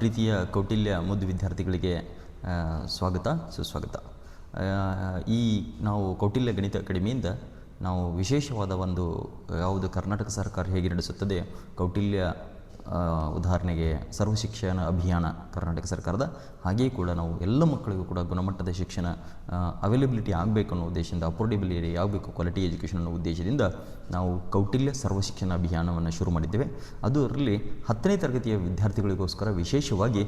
ಪ್ರೀತಿಯ ಕೌಟಿಲ್ಯ ಮುದ್ದು ವಿದ್ಯಾರ್ಥಿಗಳಿಗೆ ಸ್ವಾಗತ ಸುಸ್ವಾಗತ. ಈ ನಾವು ಕೌಟಿಲ್ಯ ಗಣಿತ ಅಕಾಡೆಮಿಯಿಂದ ನಾವು ವಿಶೇಷವಾದ ಒಂದು ಯಾವುದು ಕರ್ನಾಟಕ ಸರ್ಕಾರ ಹೇಗೆ ನಡೆಸುತ್ತದೆ, ಕೌಟಿಲ್ಯ ಉದಾಹರಣೆಗೆ ಸರ್ವ ಶಿಕ್ಷಣ ಅಭಿಯಾನ ಕರ್ನಾಟಕ ಸರ್ಕಾರದ, ಹಾಗೆಯೇ ಕೂಡ ನಾವು ಎಲ್ಲ ಮಕ್ಕಳಿಗೂ ಕೂಡ ಗುಣಮಟ್ಟದ ಶಿಕ್ಷಣ ಅವೈಲಬಿಲಿಟಿ ಆಗಬೇಕು ಅನ್ನೋ ಉದ್ದೇಶದಿಂದ, ಅಫೋರ್ಡೆಬಿಲಿಟಿ ಆಗಬೇಕು, ಕ್ವಾಲಿಟಿ ಎಜುಕೇಷನ್ ಅನ್ನೋ ಉದ್ದೇಶದಿಂದ ನಾವು ಕೌಟಿಲ್ಯ ಸರ್ವ ಶಿಕ್ಷಣ ಅಭಿಯಾನವನ್ನು ಶುರು ಮಾಡಿದ್ದೇವೆ. ಅದರಲ್ಲಿ 10ನೇ ತರಗತಿಯ ವಿದ್ಯಾರ್ಥಿಗಳಿಗೋಸ್ಕರ ವಿಶೇಷವಾಗಿ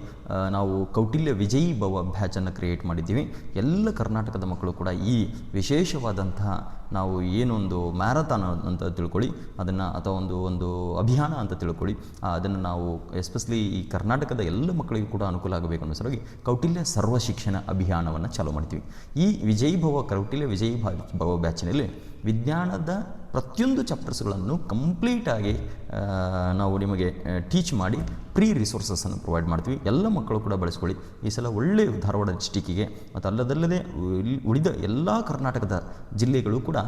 ನಾವು ಕೌಟಿಲ್ಯ ವಿಜಯೀ ಭವ ಬ್ಯಾಚನ್ನು ಕ್ರಿಯೇಟ್ ಮಾಡಿದ್ದೀವಿ. ಎಲ್ಲ ಕರ್ನಾಟಕದ ಮಕ್ಕಳು ಕೂಡ ಈ ವಿಶೇಷವಾದಂತಹ ನಾವು ಏನೊಂದು ಮ್ಯಾರಥಾನ್ ಅಂತ ತಿಳ್ಕೊಳ್ಳಿ ಅದನ್ನು, ಅಥವಾ ಒಂದು ಅಭಿಯಾನ ಅಂತ ತಿಳ್ಕೊಳ್ಳಿ, ಅದನ್ನು ನಾವು ಎಸ್ಪೆಷಲಿ ಈ ಕರ್ನಾಟಕದ ಎಲ್ಲ ಮಕ್ಕಳಿಗೂ ಕೂಡ ಅನುಕೂಲ ಆಗಬೇಕು ಅನ್ನೋ ಸಲುವಾಗಿ ಕೌಟಿಲ್ಯ ಸರ್ವ ಶಿಕ್ಷಣ ಅಭಿಯಾನವನ್ನು ಚಾಲೂ ಮಾಡ್ತೀವಿ. ಈ ವಿಜಯೀ ಭವ ಕೌಟಿಲ್ಯ ವಿಜಯೀ ಭವ ಬ್ಯಾಚಿನಲ್ಲಿ ವಿಜ್ಞಾನದ ಪ್ರತಿಯೊಂದು ಚಾಪ್ಟರ್ಸ್ಗಳನ್ನು ಕಂಪ್ಲೀಟಾಗಿ ನಾವು ನಿಮಗೆ ಟೀಚ್ ಮಾಡಿ ಫ್ರೀ ರಿಸೋರ್ಸಸನ್ನು ಪ್ರೊವೈಡ್ ಮಾಡ್ತೀವಿ. ಎಲ್ಲ ಮಕ್ಕಳು ಕೂಡ ಬಳಸ್ಕೊಳ್ಳಿ. ಈ ಸಲ ಒಳ್ಳೆಯ ಧಾರವಾಡ ಡಿಸ್ಟಿಕ್ಕಿಗೆ ಮತ್ತು ಅಲ್ಲದಲ್ಲದೆ ಉಳಿದ ಎಲ್ಲ ಕರ್ನಾಟಕದ ಜಿಲ್ಲೆಗಳು ಕೂಡ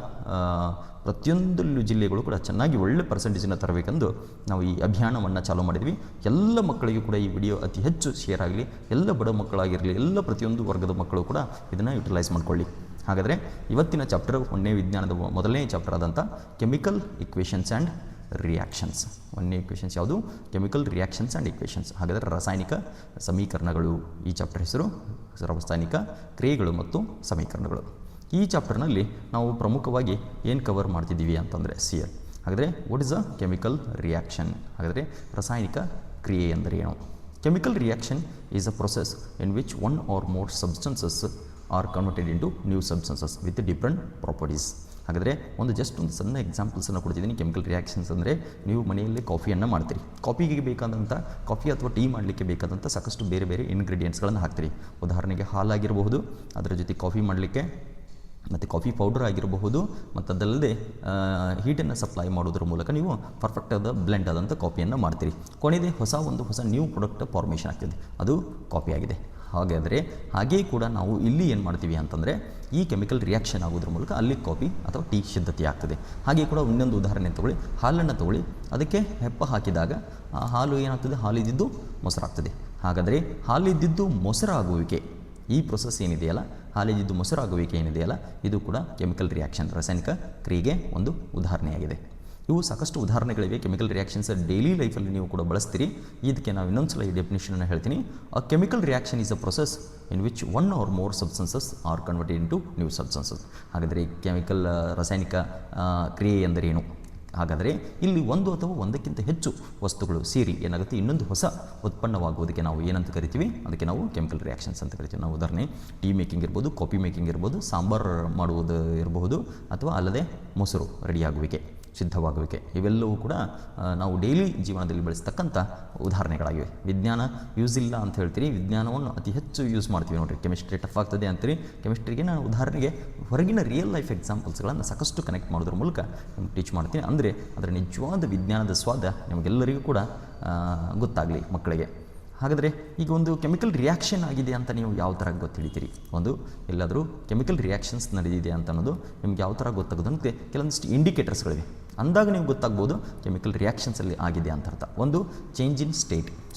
ಪ್ರತಿಯೊಂದು ಜಿಲ್ಲೆಗಳು ಕೂಡ ಚೆನ್ನಾಗಿ ಒಳ್ಳೆ ಪರ್ಸೆಂಟೇಜನ್ನು ತರಬೇಕೆಂದು ನಾವು ಈ ಅಭಿಯಾನವನ್ನು ಚಾಲೂ ಮಾಡಿದ್ವಿ. ಎಲ್ಲ ಮಕ್ಕಳಿಗೂ ಕೂಡ ಈ ವಿಡಿಯೋ ಅತಿ ಹೆಚ್ಚು ಶೇರ್ ಆಗಲಿ, ಎಲ್ಲ ಬಡ ಮಕ್ಕಳಾಗಿರಲಿ, ಎಲ್ಲ ಪ್ರತಿಯೊಂದು ವರ್ಗದ ಮಕ್ಕಳು ಕೂಡ ಇದನ್ನು ಯುಟಿಲೈಸ್ ಮಾಡಿಕೊಳ್ಳಿ. ಹಾಗಾದರೆ ಇವತ್ತಿನ ಚಾಪ್ಟರ್ ವಿಜ್ಞಾನದ ಮೊದಲನೇ ಚಾಪ್ಟರ್ ಆದಂಥ ಕೆಮಿಕಲ್ ಇಕ್ವೇಷನ್ಸ್ ಆ್ಯಂಡ್ ರಿಯಾಕ್ಷನ್ಸ್. ಒಂದನೇ ಇಕ್ವೇಷನ್ಸ್ ಯಾವುದು? Chemical reactions and equations. ಹಾಗಾದರೆ ರಾಸಾಯನಿಕ ಸಮೀಕರಣಗಳು ಈ ಚಾಪ್ಟರ್ ಹೆಸರು. ರಾಸಾಯನಿಕ ಕ್ರಿಯೆಗಳು ಮತ್ತು ಸಮೀಕರಣಗಳು. ಈ ಚಾಪ್ಟರ್ನಲ್ಲಿ ನಾವು ಪ್ರಮುಖವಾಗಿ ಏನು ಕವರ್ ಮಾಡ್ತಿದ್ದೀವಿ ಅಂತಂದರೆ ಸಿಎಲ್. ಹಾಗಾದರೆ what is a chemical reaction? ಹಾಗಾದರೆ ರಾಸಾಯನಿಕ ಕ್ರಿಯೆ ಎಂದರೆ ಏನು? Chemical reaction is a process in which one or more substances are converted into new substances with different properties. ಹಾಗಾದರೆ ಒಂದು ಸಣ್ಣ ಎಕ್ಸಾಂಪಲ್ಸನ್ನು ಕೊಡ್ತಿದ್ದೀನಿ. ಕೆಮಿಕಲ್ ರಿಯಾಕ್ಷನ್ಸ್ ಅಂದರೆ ನೀವು ಮನೆಯಲ್ಲಿ ಕಾಫಿಯನ್ನು ಮಾಡ್ತೀರಿ. ಕಾಫಿಗೆ ಬೇಕಾದಂಥ ಕಾಫಿ ಅಥವಾ ಟೀ ಮಾಡಲಿಕ್ಕೆ ಬೇಕಾದಂಥ ಸಾಕಷ್ಟು ಬೇರೆ ಬೇರೆ ಇಂಗ್ರೀಡಿಯೆಂಟ್ಸ್ಗಳನ್ನು ಹಾಕ್ತೀರಿ. ಉದಾಹರಣೆಗೆ ಹಾಲಾಗಿರಬಹುದು, ಅದರ ಜೊತೆ ಕಾಫಿ ಮಾಡಲಿಕ್ಕೆ ಮತ್ತು ಕಾಫಿ ಪೌಡರ್ ಆಗಿರಬಹುದು, ಮತ್ತು ಅದಲ್ಲದೆ ಹೀಟನ್ನು ಸಪ್ಲೈ ಮಾಡೋದ್ರ ಮೂಲಕ ನೀವು ಪರ್ಫೆಕ್ಟ್ ಆದ ಬ್ಲೆಂಡ್ ಆದಂಥ ಕಾಫಿಯನ್ನು ಮಾಡ್ತೀರಿ. ಕೊನೆಯದೇ ಹೊಸ ನ್ಯೂ ಪ್ರಾಡಕ್ಟ್ ಫಾರ್ಮೇಷನ್ ಆಗ್ತದೆ, ಅದು ಕಾಫಿ ಆಗಿದೆ. ಹಾಗಾದರೆ ಹಾಗೇ ಕೂಡ ನಾವು ಇಲ್ಲಿ ಏನು ಮಾಡ್ತೀವಿ ಅಂತಂದರೆ ಈ ಕೆಮಿಕಲ್ ರಿಯಾಕ್ಷನ್ ಆಗೋದ್ರ ಮೂಲಕ ಅಲ್ಲಿ ಕಾಫಿ ಅಥವಾ ಟೀ ಸಿದ್ಧತೆ ಆಗ್ತದೆ. ಹಾಗೆ ಕೂಡ ಇನ್ನೊಂದು ಉದಾಹರಣೆ ತಗೊಳ್ಳಿ, ಹಾಲನ್ನು ತಗೊಳ್ಳಿ, ಅದಕ್ಕೆ ಹೆಪ್ಪ ಹಾಕಿದಾಗ ಆ ಹಾಲು ಏನಾಗ್ತದೆ? ಹಾಲಿದ್ದು ಮೊಸರಾಗ್ತದೆ. ಹಾಗಾದರೆ ಹಾಲಿದ್ದು ಮೊಸರಾಗುವಿಕೆ, ಈ ಪ್ರೊಸೆಸ್ ಏನಿದೆಯಲ್ಲ, ಹಾಲಿದ್ದು ಮೊಸರಾಗುವಿಕೆ ಏನಿದೆಯಲ್ಲ, ಇದು ಕೂಡ ಕೆಮಿಕಲ್ ರಿಯಾಕ್ಷನ್, ರಾಸಾಯನಿಕ ಕ್ರಿಯೆಗೆ ಒಂದು ಉದಾಹರಣೆಯಾಗಿದೆ. ಇವು ಸಾಕಷ್ಟು ಉದಾಹರಣೆಗಳಿವೆ. ಕೆಮಿಕಲ್ ರಿಯಾಕ್ಷನ್ಸ್ ಡೈಲಿ ಲೈಫಲ್ಲಿ ನೀವು ಕೂಡ ಬಳಸ್ತೀರಿ. ಇದಕ್ಕೆ ನಾವು ಇನ್ನೊಂದು ಸಲ ಈ ಡೆಫಿನೇಷನನ್ನು ಹೇಳ್ತೀನಿ. A chemical reaction is a process in which one or more substances are converted into new substances. ಹಾಗಾದರೆ ಕೆಮಿಕಲ್ ರಾಸಾಯನಿಕ ಕ್ರಿಯೆ ಎಂದರೇನು? ಹಾಗಾದರೆ ಇಲ್ಲಿ ಒಂದು ಅಥವಾ ಒಂದಕ್ಕಿಂತ ಹೆಚ್ಚು ವಸ್ತುಗಳು ಸೇರಿ ಏನಾಗುತ್ತೆ, ಇನ್ನೊಂದು ಹೊಸ ಉತ್ಪನ್ನವಾಗುವುದಕ್ಕೆ ನಾವು ಏನಂತ ಕರಿತೀವಿ? ಅದಕ್ಕೆ ನಾವು ಕೆಮಿಕಲ್ ರಿಯಾಕ್ಷನ್ಸ್ ಅಂತ ಕರಿತೀವಿ. ನಾವು ಉದಾಹರಣೆ ಟೀ ಮೇಕಿಂಗ್ ಇರ್ಬೋದು, ಕಾಫಿ ಮೇಕಿಂಗ್ ಇರ್ಬೋದು, ಸಾಂಬಾರು ಮಾಡುವುದು ಇರಬಹುದು, ಅಥವಾ ಅಲ್ಲದೆ ಮೊಸರು ರೆಡಿಯಾಗುವಿಕೆ, ಸಿದ್ಧವಾಗುವಿಕೆ, ಇವೆಲ್ಲವೂ ಕೂಡ ನಾವು ಡೈಲಿ ಜೀವನದಲ್ಲಿ ಬಳಸ್ತಕ್ಕಂಥ ಉದಾಹರಣೆಗಳಾಗಿವೆ. ವಿಜ್ಞಾನ ಯೂಸ್ ಇಲ್ಲ ಅಂತ ಹೇಳ್ತೀರಿ, ವಿಜ್ಞಾನವನ್ನು ಅತಿ ಹೆಚ್ಚು ಯೂಸ್ ಮಾಡ್ತೀವಿ. ನೋಡಿರಿ, ಕೆಮಿಸ್ಟ್ರಿ ಟಫ್ ಆಗ್ತದೆ ಅಂತೀರಿ, ಕೆಮಿಸ್ಟ್ರಿಗೆ ನಾನು ಉದಾಹರಣೆಗೆ ಹೊರಗಿನ ರಿಯಲ್ ಲೈಫ್ ಎಕ್ಸಾಂಪಲ್ಸ್ಗಳನ್ನು ಸಾಕಷ್ಟು ಕನೆಕ್ಟ್ ಮಾಡೋದ್ರ ಮೂಲಕ ನಿಮ್ಗೆ ಟೀಚ್ ಮಾಡ್ತೀನಿ. ಅಂದರೆ ಅದರ ನಿಜವಾದ ವಿಜ್ಞಾನದ ಸ್ವಾದ ನಿಮಗೆಲ್ಲರಿಗೂ ಕೂಡ ಗೊತ್ತಾಗಲಿ ಮಕ್ಕಳಿಗೆ. ಹಾಗಾದರೆ ಈಗ ಒಂದು ಕೆಮಿಕಲ್ ರಿಯಾಕ್ಷನ್ ಆಗಿದೆ ಅಂತ ನೀವು ಯಾವ ಥರ ಗೊತ್ತಿಡಿತೀರಿ? ಎಲ್ಲಾದರೂ ಕೆಮಿಕಲ್ ರಿಯಾಕ್ಷನ್ಸ್ ನಡೆದಿದೆ ಅಂತ ಅನ್ನೋದು ನಿಮ್ಗೆ ಯಾವ ಥರ ಗೊತ್ತಾಗೋದು ಅಂತ ಕೆಲವೊಂದಿಷ್ಟು ಇಂಡಿಕೇಟರ್ಸ್ಗಳಿವೆ. ಅಂದಾಗ ನೀವು ಗೊತ್ತಾಗ್ಬೋದು ಕೆಮಿಕಲ್ ರಿಯಾಕ್ಷನ್ಸಲ್ಲಿ ಆಗಿದೆ ಅಂತ ಅರ್ಥ. ಒಂದು, ಚೇಂಜ್ ಇನ್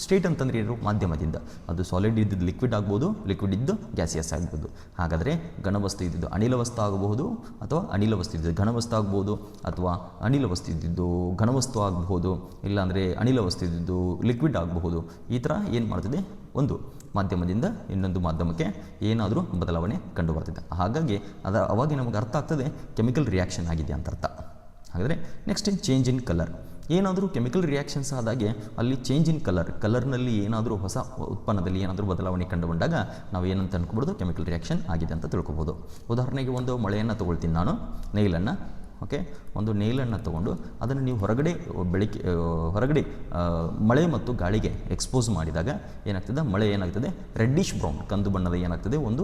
ಸ್ಟೇಟ್ ಅಂತಂದರೆ ಏನು? ಮಾಧ್ಯಮದಿಂದ. ಅದು ಸಾಲಿಡ್ ಇದ್ದಿದ್ದು ಲಿಕ್ವಿಡ್ ಆಗ್ಬೋದು, ಲಿಕ್ವಿಡ್ ಇದ್ದು ಗ್ಯಾಸಿಯಸ್ ಆಗ್ಬೋದು. ಹಾಗಾದರೆ ಘನವಸ್ತು ಇದ್ದಿದ್ದು ಅನಿಲ ವಸ್ತು ಆಗಬಹುದು, ಅಥವಾ ಅನಿಲ ವಸ್ತು ಇದ್ದಿದ್ದು ಘನವಸ್ತು ಆಗ್ಬೋದು, ಅಥವಾ ಅನಿಲ ವಸ್ತು ಇದ್ದಿದ್ದು ಘನವಸ್ತು ಆಗಬಹುದು, ಇಲ್ಲಾಂದರೆ ಅನಿಲ ವಸ್ತು ಇದ್ದಿದ್ದು ಲಿಕ್ವಿಡ್ ಆಗಬಹುದು. ಈ ಥರ ಏನು ಮಾಡ್ತದೆ? ಒಂದು ಮಾಧ್ಯಮದಿಂದ ಇನ್ನೊಂದು ಮಾಧ್ಯಮಕ್ಕೆ ಏನಾದರೂ ಬದಲಾವಣೆ ಕಂಡು ಬರ್ತಿದೆ. ಹಾಗಾಗಿ ಅವಾಗ ನಮಗೆ ಅರ್ಥ ಆಗ್ತದೆ ಕೆಮಿಕಲ್ ರಿಯಾಕ್ಷನ್ ಆಗಿದೆ ಅಂತ ಅರ್ಥ. ಹಾಗಾದರೆ ನೆಕ್ಸ್ಟ್ ಚೇಂಜ್ ಇನ್ ಕಲರ್. ಏನಾದರೂ ಕೆಮಿಕಲ್ ರಿಯಾಕ್ಷನ್ಸ್ ಆದಾಗೆ ಅಲ್ಲಿ ಚೇಂಜ್ ಇನ್ ಕಲರ್ನಲ್ಲಿ ಏನಾದರೂ ಹೊಸ ಉತ್ಪನ್ನದಲ್ಲಿ ಏನಾದರೂ ಬದಲಾವಣೆ ಕಂಡು ಬಂದಾಗ ನಾವು ಏನಂತ ಅನ್ಕೊಬೋದು? ಕೆಮಿಕಲ್ ರಿಯಾಕ್ಷನ್ ಆಗಿದೆ ಅಂತ ತಿಳ್ಕೊಬೋದು. ಉದಾಹರಣೆಗೆ ಒಂದು ಮಳೆಯನ್ನು ತೊಗೊಳ್ತೀನಿ ನಾನು, ನೈಲನ್ನು. ಓಕೆ, ಒಂದು ನೇಲನ್ನು ತೊಗೊಂಡು ಅದನ್ನು ನೀವು ಹೊರಗಡೆ ಮಳೆ ಮತ್ತು ಗಾಳಿಗೆ ಎಕ್ಸ್ಪೋಸ್ ಮಾಡಿದಾಗ ಏನಾಗ್ತದೆ? ಮಳೆ ಏನಾಗ್ತದೆ? ರೆಡ್ಡಿಶ್ ಬ್ರೌನ್, ಕಂದು ಬಣ್ಣದ ಏನಾಗ್ತದೆ? ಒಂದು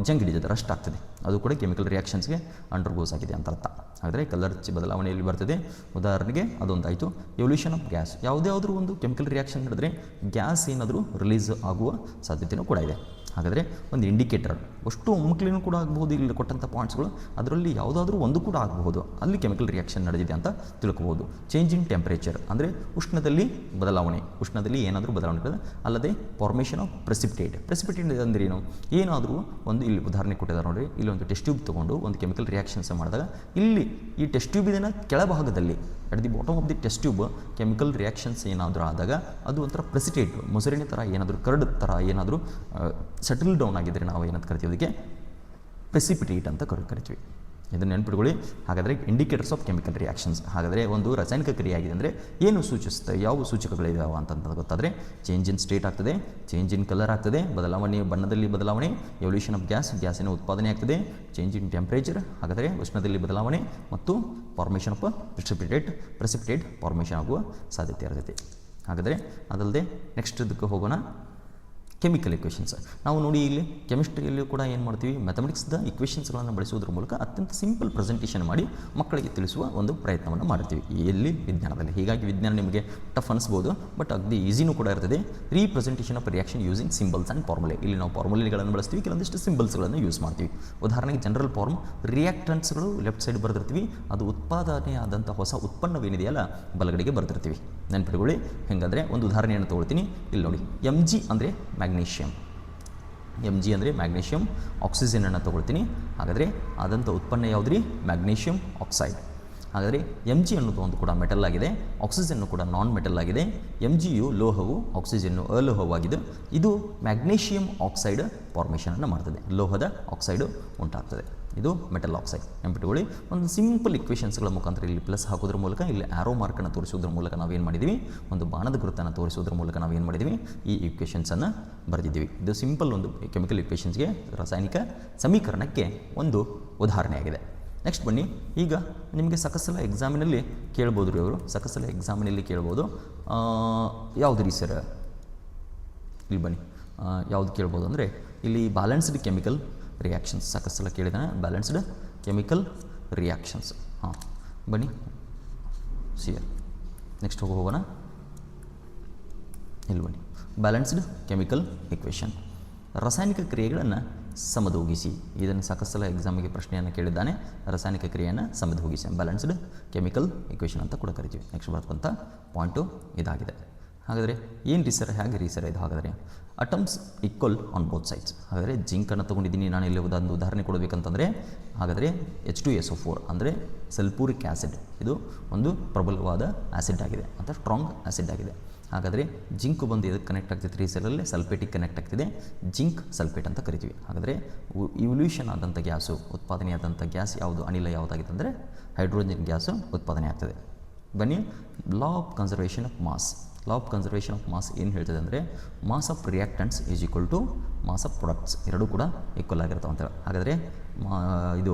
ಜಂಗ್ ಹಿಡಿತದೆ, ರಸ್ಟ್ ಆಗ್ತದೆ. ಅದು ಕೂಡ ಕೆಮಿಕಲ್ ರಿಯಾಕ್ಷನ್ಸ್ಗೆ ಅಂಡರ್ಗೋಸ್ ಆಗಿದೆ ಅಂತ ಅರ್ಥ. ಆದರೆ ಕಲರ್ ಬದಲಾವಣೆಯಲ್ಲಿ ಬರ್ತದೆ. ಉದಾಹರಣೆಗೆ ಅದೊಂದಾಯಿತು. Evolution of gas. ಯಾವುದಾದ್ರೂ ಒಂದು ಕೆಮಿಕಲ್ ರಿಯಾಕ್ಷನ್ ನಡೆದರೆ ಗ್ಯಾಸ್ ಏನಾದರೂ ರಿಲೀಸ್ ಆಗುವ ಸಾಧ್ಯತೆಯೂ ಕೂಡ ಇದೆ. ಹಾಗಾದರೆ ಒಂದು ಇಂಡಿಕೇಟರ್ ಅಷ್ಟು ಒಮ್ಮಕ್ಲಿನೂ ಕೂಡ ಆಗಬಹುದು. ಇಲ್ಲಿ ಕೊಟ್ಟಂಥ ಪಾಯಿಂಟ್ಸ್ಗಳು ಅದರಲ್ಲಿ ಯಾವುದಾದ್ರೂ ಒಂದು ಕೂಡ ಆಗಬಹುದು, ಅಲ್ಲಿ ಕೆಮಿಕಲ್ ರಿಯಾಕ್ಷನ್ ನಡೆದಿದೆ ಅಂತ ತಿಳ್ಕೊಬೋದು. ಚೇಂಜ್ ಇನ್ ಟೆಂಪರೇಚರ್ ಅಂದರೆ ಉಷ್ಣದಲ್ಲಿ ಬದಲಾವಣೆ, ಉಷ್ಣದಲ್ಲಿ ಏನಾದರೂ ಬದಲಾವಣೆ ಅಲ್ಲದೆ ಫಾರ್ಮೇಷನ್ ಆಫ್ ಪ್ರೆಸಿಪಿಟೇಟ್ ಅಂದರೆ ಏನಾದರೂ ಒಂದು ಇಲ್ಲಿ ಉದಾಹರಣೆ ಕೊಟ್ಟಿದ್ದಾರೆ ನೋಡಿರಿ. ಇಲ್ಲಿ ಒಂದು ಟೆಸ್ಟ್ ಟ್ಯೂಬ್ ತೊಗೊಂಡು ಒಂದು ಕೆಮಿಕಲ್ ರಿಯಾಕ್ಷನ್ಸ್ ಮಾಡಿದಾಗ ಇಲ್ಲಿ ಈ ಟೆಸ್ಟ್ ಟ್ಯೂಬಿನ ಕೆಳಭಾಗದಲ್ಲಿ at the bottom of the test tube chemical reactions ಏನಾದರೂ ಆದಾಗ ಅದು ಒಂಥರ ಪ್ರೆಸಿಟೇಟ್ ಮೊಸರಿನ ಥರ ಏನಾದರೂ ಕರ್ಡ್ ಥರ ಏನಾದರೂ ಸೆಟಲ್ ಡೌನ್ ಆಗಿದ್ದರೆ ನಾವು ಏನಂತ ಕರಿತೀವಿ, ಅದಕ್ಕೆ ಪ್ರೆಸಿಪಿಟೇಟ್ ಅಂತ ಕರಿತೀವಿ. ಇದನ್ನು ನೆನ್ಪಿಟ್ಕೊಳ್ಳಿ. ಹಾಗಾದರೆ ಇಂಡಿಕೇಟರ್ಸ್ ಆಫ್ ಕೆಮಿಕಲ್ ರಿಯಾಕ್ಷನ್ಸ್, ಹಾಗಾದರೆ ಒಂದು ರಾಸಾಯನಿಕ ಕ್ರಿಯೆ ಆಗಿದೆ ಅಂದರೆ ಏನು ಸೂಚಿಸುತ್ತೆ, ಯಾವ ಸೂಚಕಗಳಿದಾವೆ ಅಂತಂತ ಗೊತ್ತಾದರೆ ಚೇಂಜ್ ಇನ್ ಸ್ಟೇಟ್ ಆಗ್ತದೆ, ಚೇಂಜ್ ಇನ್ ಕಲರ್ ಆಗ್ತದೆ, ಬದಲಾವಣೆ ಬಣ್ಣದಲ್ಲಿ ಬದಲಾವಣೆ, ಎವಲ್ಯೂಷನ್ ಆಫ್ ಗ್ಯಾಸಿನ ಉತ್ಪಾದನೆ ಆಗ್ತದೆ, ಚೇಂಜ್ ಇನ್ ಟೆಂಪರೇಚರ್ ಹಾಗಾದರೆ ಉಷ್ಣದಲ್ಲಿ ಬದಲಾವಣೆ ಮತ್ತು ಫಾರ್ಮೇಷನ್ ಆಫ್ ಪ್ರೆಸಿಪಿಟೇಟ್ ಫಾರ್ಮೇಷನ್ ಆಗುವ ಸಾಧ್ಯತೆ ಇರ್ತೈತಿ. ಹಾಗಾದರೆ ಅದಲ್ಲದೆ ನೆಕ್ಸ್ಟ್ ಇದಕ್ಕೆ ಹೋಗೋಣ. ಕೆಮಿಕಲ್ ಇಕ್ವೇಷನ್ಸ್ ನಾವು ನೋಡಿ ಇಲ್ಲಿ ಕೆಮಿಸ್ಟ್ರಿಯಲ್ಲೂ ಕೂಡ ಏನು ಮಾಡ್ತೀವಿ, ಮ್ಯಾಥಮೆಟಿಕ್ಸ್ದ ಇಕ್ವೇಷನ್ಸ್ಗಳನ್ನು ಬಳಸುವುದರ ಮೂಲಕ ಅತ್ಯಂತ ಸಿಂಪಲ್ ಪ್ರೆಸೆಂಟೇಷನ್ ಮಾಡಿ ಮಕ್ಕಳಿಗೆ ತಿಳಿಸುವ ಒಂದು ಪ್ರಯತ್ನವನ್ನು ಮಾಡ್ತೀವಿ ಎಲ್ಲಿ ವಿಜ್ಞಾನದಲ್ಲಿ. ಹೀಗಾಗಿ ವಿಜ್ಞಾನ ನಿಮಗೆ ಟಫ್ ಅನಿಸ್ಬೋದು, ಬಟ್ ಅಗದಿ ಈಸಿನೂ ಕೂಡ ಇರ್ತದೆ. Representation of reaction using symbols and formulae. ಇಲ್ಲಿ ನಾವು ಫಾರ್ಮುಲೆಗಳನ್ನು ಬಳಸ್ತೀವಿ, ಕೆಲವೊಂದಿಷ್ಟು ಸಿಂಬಲ್ಸ್ಗಳನ್ನು ಯೂಸ್ ಮಾಡ್ತೀವಿ. ಉದಾಹರಣೆಗೆ ಜನರಲ್ ಫಾರ್ಮ್ ರಿಯಾಕ್ಟೆಂಟ್ಸ್ಗಳು ಲೆಫ್ಟ್ ಸೈಡ್ ಬರೆದಿರ್ತೀವಿ, ಅದು ಉತ್ಪಾದನೆ ಆದಂಥ ಹೊಸ ಉತ್ಪನ್ನವೇನಿದೆಯಲ್ಲ ಬಲಗಡೆಗೆ ಬರೆದಿರ್ತೀವಿ. ನೆನಪಿಟ್ಕೊಳ್ಳಿ. ಹೆಂಗಂದರೆ ಒಂದು ಉದಾಹರಣೆಯನ್ನು ತೊಗೊಳ್ತೀನಿ. ಇಲ್ಲಿ ನೋಡಿ, Mg ಅಂದರೆ ಮ್ಯಾಗ್ನೀಷಿಯಮ್, Mg ಅಂದರೆ ಮ್ಯಾಗ್ನೀಷಿಯಮ್. ಆಕ್ಸಿಜನನ್ನು ತೊಗೊಳ್ತೀನಿ, ಹಾಗಾದರೆ ಆದಂಥ ಉತ್ಪನ್ನ ಯಾವುದ್ರಿ, ಮ್ಯಾಗ್ನೀಷಿಯಮ್ ಆಕ್ಸೈಡ್. ಹಾಗಾದರೆ Mg ಅನ್ನೋದು ಒಂದು ಕೂಡ ಮೆಟಲ್ ಆಗಿದೆ, ಆಕ್ಸಿಜನ್ನು ಕೂಡ ನಾನ್ ಮೆಟಲ್ ಆಗಿದೆ. Mgಯು ಲೋಹವು, ಆಕ್ಸಿಜನ್ನು ಅಲೋಹವಾಗಿದೆ. ಇದು ಮ್ಯಾಗ್ನೀಷಿಯಮ್ ಆಕ್ಸೈಡ್ ಫಾರ್ಮೇಷನನ್ನು ಮಾಡ್ತದೆ, ಲೋಹದ ಆಕ್ಸೈಡು ಉಂಟಾಗ್ತದೆ. ಇದು ಮೆಟಲ್ ಆಕ್ಸೈಡ್. ನೆನಪಿಟ್ಕೊಳ್ಳಿ. ಒಂದು ಸಿಂಪಲ್ ಇಕ್ವೇಷನ್ಸ್ಗಳ ಮುಖಾಂತರ ಇಲ್ಲಿ ಪ್ಲಸ್ ಹಾಕೋದ್ರ ಮೂಲಕ, ಇಲ್ಲಿ ಆರೋ ಮಾರ್ಕನ್ನು ತೋರಿಸೋದ್ರ ಮೂಲಕ ನಾವೇನು ಮಾಡಿದ್ದೀವಿ, ಒಂದು ಬಾಣದ ಗುರುತನ್ನು ತೋರಿಸೋದ್ರ ಮೂಲಕ ನಾವೇನು ಮಾಡಿದ್ದೀವಿ, ಈ ಇಕ್ವೇಷನ್ಸನ್ನು ಬರೆದಿದ್ದೀವಿ. ಇದು ಸಿಂಪಲ್ ಒಂದು ಕೆಮಿಕಲ್ ಇಕ್ವೇಷನ್ಸ್ಗೆ, ರಾಸಾಯನಿಕ ಸಮೀಕರಣಕ್ಕೆ ಒಂದು ಉದಾಹರಣೆಯಾಗಿದೆ. ನೆಕ್ಸ್ಟ್ ಬನ್ನಿ. ಈಗ ನಿಮಗೆ ಸಾಕಷ್ಟು ಎಕ್ಸಾಮಿನಲ್ಲಿ ಕೇಳ್ಬೋದು ರೀ, ಅವರು ಸಾಕಷ್ಟು ಎಕ್ಸಾಮಿನಲ್ಲಿ ಕೇಳ್ಬೋದು, ಯಾವುದು ರೀ ಸರ್, ಇಲ್ಲಿ ಬನ್ನಿ, ಯಾವುದು ಕೇಳ್ಬೋದು ಅಂದರೆ ಇಲ್ಲಿ ಬ್ಯಾಲೆನ್ಸ್ಡ್ ಕೆಮಿಕಲ್ ರಿಯಾಕ್ಷನ್ಸ್ ಸಾಕಷ್ಟು ಸಲ ಕೇಳಿದ್ದಾನೆ. ಬ್ಯಾಲೆನ್ಸ್ಡ್ ಕೆಮಿಕಲ್ ರಿಯಾಕ್ಷನ್ಸ್, ಹಾಂ ಬನ್ನಿ ಸಿಯರ್. ನೆಕ್ಸ್ಟ್ ಹೋಗೋಣ. ಇಲ್ಲಿ ಬನ್ನಿ, ಬ್ಯಾಲೆನ್ಸ್ಡ್ ಕೆಮಿಕಲ್ ಇಕ್ವೇಷನ್, ರಾಸಾಯನಿಕ ಕ್ರಿಯೆಗಳನ್ನು ಸಮದೂಗಿಸಿ. ಇದನ್ನು ಸಾಕಷ್ಟು ಸಲ ಎಕ್ಸಾಮಿಗೆ ಪ್ರಶ್ನೆಯನ್ನು ಕೇಳಿದ್ದಾನೆ. ರಾಸಾಯನಿಕ ಕ್ರಿಯೆಯನ್ನು ಸಮದೂಗಿಸಿ ಬ್ಯಾಲೆನ್ಸ್ಡ್ ಕೆಮಿಕಲ್ ಇಕ್ವೇಷನ್ ಅಂತ ಕೂಡ ಕರಿತೀವಿ. ನೆಕ್ಸ್ಟ್ ಬರ್ತಕ್ಕಂಥ ಪಾಯಿಂಟು ಇದಾಗಿದೆ. ಹಾಗಾದರೆ ಏನು ರೀ ಸರ್, ಹೇಗೆ ರೀ ಸರ್ ಇದು? ಹಾಗಾದರೆ atoms equal on both sides. ಹಾಗಾದರೆ ಜಿಂಕನ್ನು ತೊಗೊಂಡಿದ್ದೀನಿ ನಾನು. ಇಲ್ಲಿ ಒಂದು ಉದಾಹರಣೆ ಕೊಡಬೇಕಂತಂದರೆ ಹಾಗಾದರೆ H2SO4 ಅಂದರೆ ಸಲ್ಫೂರಿಕ್ ಆ್ಯಸಿಡ್. ಇದು ಒಂದು ಪ್ರಬಲವಾದ ಆ್ಯಸಿಡ್ ಆಗಿದೆ ಅಂತ, ಸ್ಟ್ರಾಂಗ್ ಆ್ಯಸಿಡ್ ಆಗಿದೆ. ಹಾಗಾದರೆ ಜಿಂಕ್ ಬಂದು ಇದಕ್ಕೆ ಕನೆಕ್ಟ್ ಆಗ್ತೈತೆ ರೀ ಸೆಲ್ಲಲ್ಲಿ, ಸಲ್ಫೇಟಿಗೆ ಕನೆಕ್ಟ್ ಆಗ್ತಿದೆ, ಜಿಂಕ್ ಸಲ್ಫೇಟ್ ಅಂತ ಕರಿತೀವಿ. ಹಾಗಾದರೆ ಇವ್ಲ್ಯೂಷನ್ ಆದಂಥ ಗ್ಯಾಸು, ಉತ್ಪಾದನೆ ಆದಂಥ ಗ್ಯಾಸ್ ಯಾವುದು, ಅನಿಲ ಯಾವುದಾಗಿದೆ ಅಂದರೆ ಹೈಡ್ರೋಜನ್ ಗ್ಯಾಸು ಉತ್ಪಾದನೆ ಆಗ್ತದೆ. ಬನ್ನಿ, law of conservation of mass. Law of conservation of mass ಏನು ಹೇಳ್ತದೆ ಅಂದರೆ mass of reactants is equal to mass of products, ಎರಡೂ ಕೂಡ ಈಕ್ವಲ್ ಆಗಿರ್ತಾವೆ ಅಂತ. ಹಾಗಾದರೆ ಇದು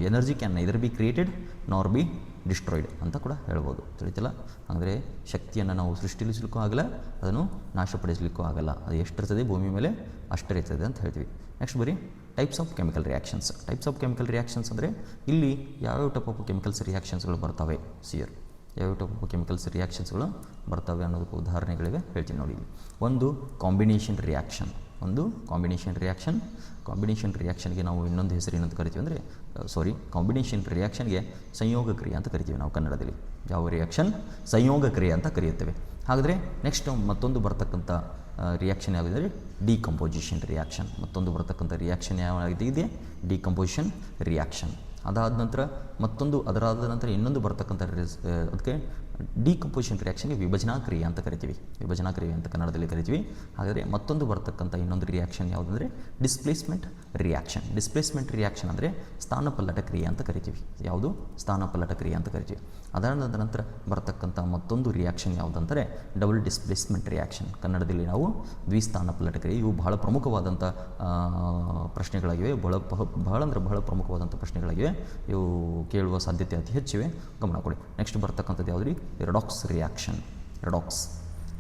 energy can neither be created nor be destroyed ಅಂತ ಕೂಡ ಹೇಳ್ಬೋದು. ತಿಳಿತಿಲ್ಲ? ಅಂದರೆ ಶಕ್ತಿಯನ್ನು ನಾವು ಸೃಷ್ಟಿಸಲಿಕ್ಕೂ ಆಗಲ್ಲ, ಅದನ್ನು ನಾಶಪಡಿಸಲಿಕ್ಕೂ ಆಗಲ್ಲ. ಅದು ಎಷ್ಟಿರ್ತದೆ ಭೂಮಿ ಮೇಲೆ ಅಷ್ಟಿರ್ತದೆ ಅಂತ ಹೇಳ್ತೀವಿ. ನೆಕ್ಸ್ಟ್ ಬರೀ types of chemical reactions. Types of chemical reactions ಅಂದರೆ ಇಲ್ಲಿ ಯಾವ್ಯಾವ ಟೈಪ್ ಆಫ್ ಕೆಮಿಕಲ್ಸ್ ರಿಯಾಕ್ಷನ್ಸ್ಗಳು ಬರ್ತವೆ ಸಿಯರ್, ಯಾವ್ಯಾವ ಟೈಪ್ ಆಫ್ ಕೆಮಿಕಲ್ಸ್ ರಿಯಾಕ್ಷನ್ಸ್ಗಳು ಬರ್ತವೆ ಅನ್ನೋದಕ್ಕೆ ಉದಾಹರಣೆಗಳಿವೆ, ಹೇಳ್ತೀನಿ ನೋಡಿ. ಒಂದು ಕಾಂಬಿನೇಷನ್ ರಿಯಾಕ್ಷನ್, ಒಂದು ಕಾಂಬಿನೇಷನ್ ರಿಯಾಕ್ಷನ್. ಕಾಂಬಿನೇಷನ್ ರಿಯಾಕ್ಷನ್ಗೆ ನಾವು ಇನ್ನೊಂದು ಹೆಸರು ಏನಂತ ಕರಿತೀವಿ ಅಂದರೆ ಕಾಂಬಿನೇಷನ್ ರಿಯಾಕ್ಷನ್ಗೆ ಸಂಯೋಗ ಕ್ರಿಯೆ ಅಂತ ಕರಿತೀವಿ ನಾವು ಕನ್ನಡದಲ್ಲಿ. ಯಾವ ರಿಯಾಕ್ಷನ್? ಸಂಯೋಗ ಕ್ರಿಯೆ ಅಂತ ಕರೆಯುತ್ತೇವೆ. ಹಾಗಾದರೆ ನೆಕ್ಸ್ಟ್ ಮತ್ತೊಂದು ಬರ್ತಕ್ಕಂಥ ರಿಯಾಕ್ಷನ್ ಯಾವುದಿದೆ? Decomposition reaction. ಮತ್ತೊಂದು ಬರ್ತಕ್ಕಂಥ ರಿಯಾಕ್ಷನ್ ಯಾವಾಗಿದೆ? Decomposition reaction. ಅದಾದ ನಂತರ ಮತ್ತೊಂದು, ಅದರಾದ ನಂತರ ಇನ್ನೊಂದು ಬರ್ತಕ್ಕಂಥ ಅದಕ್ಕೆ ಡಿಕಂಪೋಸಿಷನ್ ರಿಯಾಕ್ಷನ್ಗೆ ವಿಭಜನಾ ಕ್ರಿಯೆ ಅಂತ ಕರಿತೀವಿ. ವಿಭಜನಾ ಕ್ರಿಯೆ ಅಂತ ಕನ್ನಡದಲ್ಲಿ ಕರಿತೀವಿ. ಹಾಗಾದರೆ ಮತ್ತೊಂದು ಬರ್ತಕ್ಕಂಥ ಇನ್ನೊಂದು ರಿಯಾಕ್ಷನ್ ಯಾವುದಂದರೆ ಡಿಸ್ಪ್ಲೇಸ್ಮೆಂಟ್ ರಿಯಾಕ್ಷನ್. ಡಿಸ್ಪ್ಲೇಸ್ಮೆಂಟ್ ರಿಯಾಕ್ಷನ್ ಅಂದರೆ ಸ್ಥಾನಪಲ್ಲಟ ಕ್ರಿಯೆ ಅಂತ ಕರಿತೀವಿ. ಯಾವುದು? ಸ್ಥಾನಪಲ್ಲಟ ಕ್ರಿಯೆ ಅಂತ ಕರಿತೀವಿ. ಅದಾದ ನಂತರ ಬರ್ತಕ್ಕಂಥ ಮತ್ತೊಂದು ರಿಯಾಕ್ಷನ್ ಯಾವುದಂದರೆ ಡಬಲ್ ಡಿಸ್ಪ್ಲೇಸ್ಮೆಂಟ್ ರಿಯಾಕ್ಷನ್. ಕನ್ನಡದಲ್ಲಿ ನಾವು ದ್ವಿಸ್ಥಾನಪಲ್ಲಟ ಕ್ರಿಯೆ. ಇವು ಬಹಳ ಪ್ರಮುಖವಾದಂಥ ಪ್ರಶ್ನೆಗಳಾಗಿವೆ. ಬಹಳ ಪ್ರಮುಖವಾದಂಥ ಪ್ರಶ್ನೆಗಳಾಗಿವೆ. ಇವು ಕೇಳುವ ಸಾಧ್ಯತೆ ಅತಿ ಹೆಚ್ಚಿವೆ, ಗಮನ ಕೊಡಿ. ನೆಕ್ಸ್ಟ್ ಬರ್ತಕ್ಕಂಥದ್ದು ಯಾವುದ್ರಿ? Redox reaction. ರೆಡಾಕ್ಸ್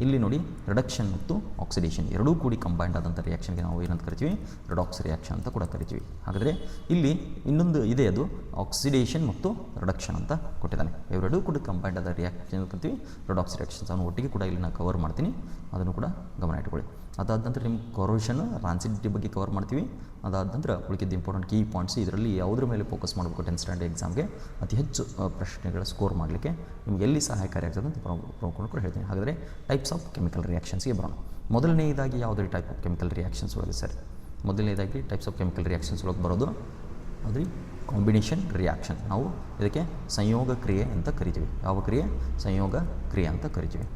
ಇಲ್ಲಿ ನೋಡಿ, ರಿಡಕ್ಷನ್ ಮತ್ತು ಆಕ್ಸಿಡೇಷನ್ ಎರಡೂ ಕೂಡಿ ಕಂಬೈಂಡ್ ಆದಂಥ ರಿಯಾಕ್ಷನ್ಗೆ ನಾವು ಏನಂತ ಕರಿತೀವಿ? ರಿಡಾಕ್ಸ್ ರಿಯಾಕ್ಷನ್ ಅಂತ ಕೂಡ ಕರಿತೀವಿ. ಹಾಗಾದರೆ ಇಲ್ಲಿ ಇನ್ನೊಂದು ಇದೆ, ಅದು ಆಕ್ಸಿಡೇಷನ್ ಮತ್ತು ರಿಡಕ್ಷನ್ ಅಂತ ಕೊಟ್ಟಿದ್ದಾನೆ. ಇವೆರಡೂ ಕೂಡ ಕಂಬೈಂಡ್ ಆದ ರಿಯಾಕ್ಷನ್ ಕರಿತೀವಿ ರಿಡಾಕ್ಸ್ ರಿಯಾಕ್ಷನ್ಸ್. ಅವನು ಒಟ್ಟಿಗೆ ಕೂಡ ಇಲ್ಲಿ ನಾನು ಕವರ್ ಮಾಡ್ತೀನಿ, ಅದನ್ನು ಕೂಡ ಗಮನ ಇಟ್ಕೊಳ್ಳಿ. ಅದಾದ ನಂತರ ನಿಮ್ಮ ಕೊರೋಷನ್ ರಾನ್ಸಿಡಿಟಿ ಬಗ್ಗೆ ಕವರ್ ಮಾಡ್ತೀವಿ. ಅದಾದ ನಂತರ ಉಳಿಕಿದ್ದು ಇಂಪಾರ್ಟೆಂಟ್ ಕೀ ಪಾಯಿಂಟ್ಸ್, ಇದರಲ್ಲಿ ಯಾವುದ್ರ ಮೇಲೆ ಫೋಕಸ್ ಮಾಡಬೇಕು 10th ಸ್ಟ್ಯಾಂಡರ್ಡ್ ಎಕ್ಸಾಮ್ಗೆ ಅತಿ ಹೆಚ್ಚು ಪ್ರಶ್ನೆಗಳ ಸ್ಕೋರ್ ಮಾಡಲಿಕ್ಕೆ ನಿಮ್ಗೆ ಎಲ್ಲಿ ಸಹಾಯಕಾರಿ ಆಗ್ತದೆ ಅಂತ ಪ್ರಮುಖ ಕೂಡ ಹೇಳ್ತೀನಿ. ಹಾಗಾದರೆ ಟೈಪ್ಸ್ ಆಫ್ ಕೆಮಿಕಲ್ ರಿಯಾಕ್ಷನ್ಸ್ಗೆ ಬರೋಣ. ಮೊದಲನೇದಾಗಿ ಯಾವುದೇ ಟೈಪ್ ಆಫ್ ಕೆಮಿಕಲ್ ರಿಯಾಕ್ಷನ್ಸ್ ಒಳಗೆ ಸರ್, ಮೊದಲನೇದಾಗಿ ಟೈಪ್ಸ್ ಆಫ್ ಕೆಮಿಕಲ್ ರಿಯಾಕ್ಷನ್ಸ್ ಒಳಗೆ ಬರೋದು ಅದ್ರಿ ಕಾಂಬಿನೇಷನ್ ರಿಯಾಕ್ಷನ್. ನಾವು ಇದಕ್ಕೆ ಸಂಯೋಗ ಕ್ರಿಯೆ ಅಂತ ಕರಿತೀವಿ. ಯಾವ ಕ್ರಿಯೆ? ಸಂಯೋಗ ಕ್ರಿಯೆ ಅಂತ ಕರಿತೀವಿ.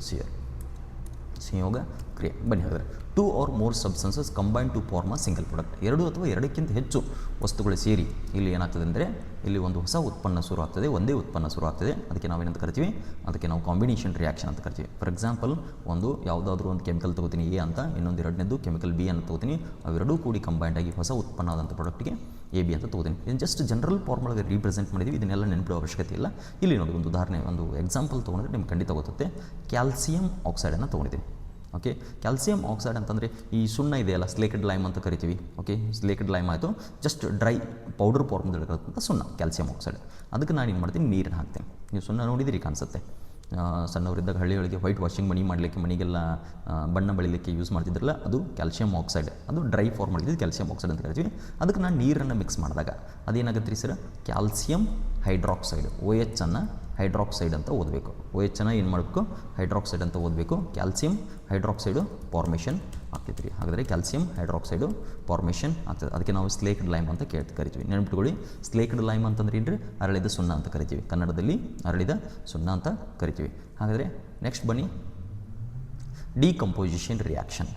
ಸಂಯೋಗ ಕ್ರಿಯೆ. ಬನ್ನಿ ಹಾಗಾದರೆ 2 or more substances combine to form a single product. 2 ಅಥವಾ 2ಕ್ಕಿಂತ ಹೆಚ್ಚು ವಸ್ತುಗಳು ಸೇರಿ ಇಲ್ಲಿ ಏನಾಗ್ತದೆ ಅಂದರೆ ಇಲ್ಲಿ ಒಂದು ಹೊಸ ಉತ್ಪನ್ನ ಶುರು ಆಗ್ತದೆ, ಒಂದೇ ಉತ್ಪನ್ನ ಶುರು ಆಗ್ತದೆ. ಅದಕ್ಕೆ ನಾವೇನಂತ ಕರಿತೀವಿ? ಅದಕ್ಕೆ ನಾವು ಕಾಂಬಿನೇಷನ್ ರಿಯಾಕ್ಷನ್ ಅಂತ ಕರಿತೀವಿ. ಫಾರ್ ಎಕ್ಸಾಂಪಲ್, ಒಂದು ಯಾವುದಾದ್ರೂ ಒಂದು ಕೆಮಿಕಲ್ ತೊಗೋತೀನಿ ಎ ಅಂತ, ಇನ್ನೊಂದು ಎರಡನೇದು ಕೆಮಿಕಲ್ ಬಿ ಅಂತ ತೊಗೋತೀನಿ. ಅವೆರಡೂ ಕೂಡಿ ಕಂಬೈಂಡ್ ಆಗಿ ಹೊಸ ಉತ್ಪನ್ನ ಆದಂಥ ಪ್ರಾಡಕ್ಟ್ಗೆ ಎ ಬಿ ಅಂತ ತೊಗೋತೀನಿ. ಇದನ್ನು ಜಸ್ಟ್ ಜನರಲ್ ಫಾರ್ಮುಲಾಗೆ ರೀಪ್ರೆಸೆಂಟ್ ಮಾಡಿದ್ದೀವಿ. ಇದನ್ನೆಲ್ಲ ನೆನಪಿಡೋ ಅವಶ್ಯಕತೆ ಇಲ್ಲ. ಇಲ್ಲಿ ನೋಡಿ ಒಂದು ಉದಾಹರಣೆ, ಒಂದು ಎಕ್ಸಾಂಪಲ್ ತೊಗೊಂಡ್ರೆ ನಿಮ್ಗೆ ಖಂಡಿತ ಗೊತ್ತುತ್ತೆ. ಕ್ಯಾಲ್ಸಿಯಂ ಆಕ್ಸೈಡನ್ನು ತೊಗೊಂಡಿದ್ದೀನಿ. ಓಕೆ, ಕ್ಯಾಲ್ಸಿಯಂ ಆಕ್ಸೈಡ್ ಅಂತಂದರೆ ಈ ಸುಣ್ಣ ಇದೆಯಲ್ಲ, ಸ್ಲೇಕೆಡ್ ಲೈಮ್ ಅಂತ ಕರಿತೀವಿ. ಓಕೆ, ಸ್ಲೇಕೆಡ್ ಲೈಮ್ ಆಯಿತು, ಜಸ್ಟ್ ಡ್ರೈ ಪೌಡರ್ ಫಾರ್ಮ್ದಲ್ಲಿರೋಂಥ ಸುಣ್ಣ ಕ್ಯಾಲ್ಸಿಯಂ ಆಕ್ಸೈಡ್. ಅದಕ್ಕೆ ನಾನು ಏನು ಮಾಡ್ತೀನಿ, ನೀರನ್ನು ಹಾಕ್ತೀನಿ. ನೀವು ಸುಣ್ಣ ನೋಡಿದಿರಿ ಕಾಣಿಸುತ್ತೆ. ಸಣ್ಣವರಿದ್ದಾಗ ಹಳ್ಳಿಯೊಳಗೆ ವೈಟ್ ವಾಷಿಂಗ್ ಮನಿ ಮಾಡಲಿಕ್ಕೆ, ಮನೆಗೆಲ್ಲ ಬಣ್ಣ ಬಳಿಲಿಕ್ಕೆ ಯೂಸ್ ಮಾಡ್ತಿದ್ರಲ್ಲ, ಅದು ಕ್ಯಾಲ್ಸಿಯಂ ಆಕ್ಸೈಡ್. ಅದು ಡ್ರೈ ಫಾರ್ಮ್ ಮಾಡಿದ್ದು ಕ್ಯಾಲ್ಸಿಯಂ ಆಕ್ಸೈಡ್ ಅಂತ ಕರಿತೀವಿ. ಅದಕ್ಕೆ ನಾನು ನೀರನ್ನು ಮಿಕ್ಸ್ ಮಾಡಿದಾಗ ಅದೇನಾಗುತ್ತೆ ರೀ ಸರ್? ಕ್ಯಾಲ್ಸಿಯಂ ಹೈಡ್ರಾಕ್ಸೈಡ್, OH ಅನ್ನು ಹೈಡ್ರಾಕ್ಸೈಡ್ ಅಂತ ಓದಬೇಕು. OH ಅನ್ನು ಏನು ಮಾಡಬೇಕು? ಹೈಡ್ರಾಕ್ಸೈಡ್ ಅಂತ ಓದಬೇಕು. ಕ್ಯಾಲ್ಸಿಯಂ ಹೈಡ್ರಾಕ್ಸೈಡು ಫಾರ್ಮೇಷನ್ ಆಗ್ತೈತೆ ರೀ. ಹಾಗಾದರೆ ಕ್ಯಾಲ್ಸಿಯಂ ಹೈಡ್ರಾಕ್ಸೈಡು ಫಾರ್ಮೇಷನ್ ಆಗ್ತದೆ. ಅದಕ್ಕೆ ನಾವು ಸ್ಲೇಕ್ಡ್ ಲೈಮ್ ಅಂತ ಕರಿತೀವಿ. ನೆನಪಿಟ್ಕೊಳ್ಳಿ, ಸ್ಲೇಕ್ಡ್ ಲೈಮ್ ಅಂತಂದ್ರೆ ಏನ್ರಿ? ಅರಳಿದ ಸುಣ್ಣ ಅಂತ ಕರಿತೀವಿ. ಕನ್ನಡದಲ್ಲಿ ಅರಳಿದ ಸುಣ್ಣ ಅಂತ ಕರಿತೀವಿ. ಹಾಗಾದರೆ ನೆಕ್ಸ್ಟ್ ಬನ್ನಿ, ಡಿಕಂಪೋಸಿಷನ್ ರಿಯಾಕ್ಷನ್.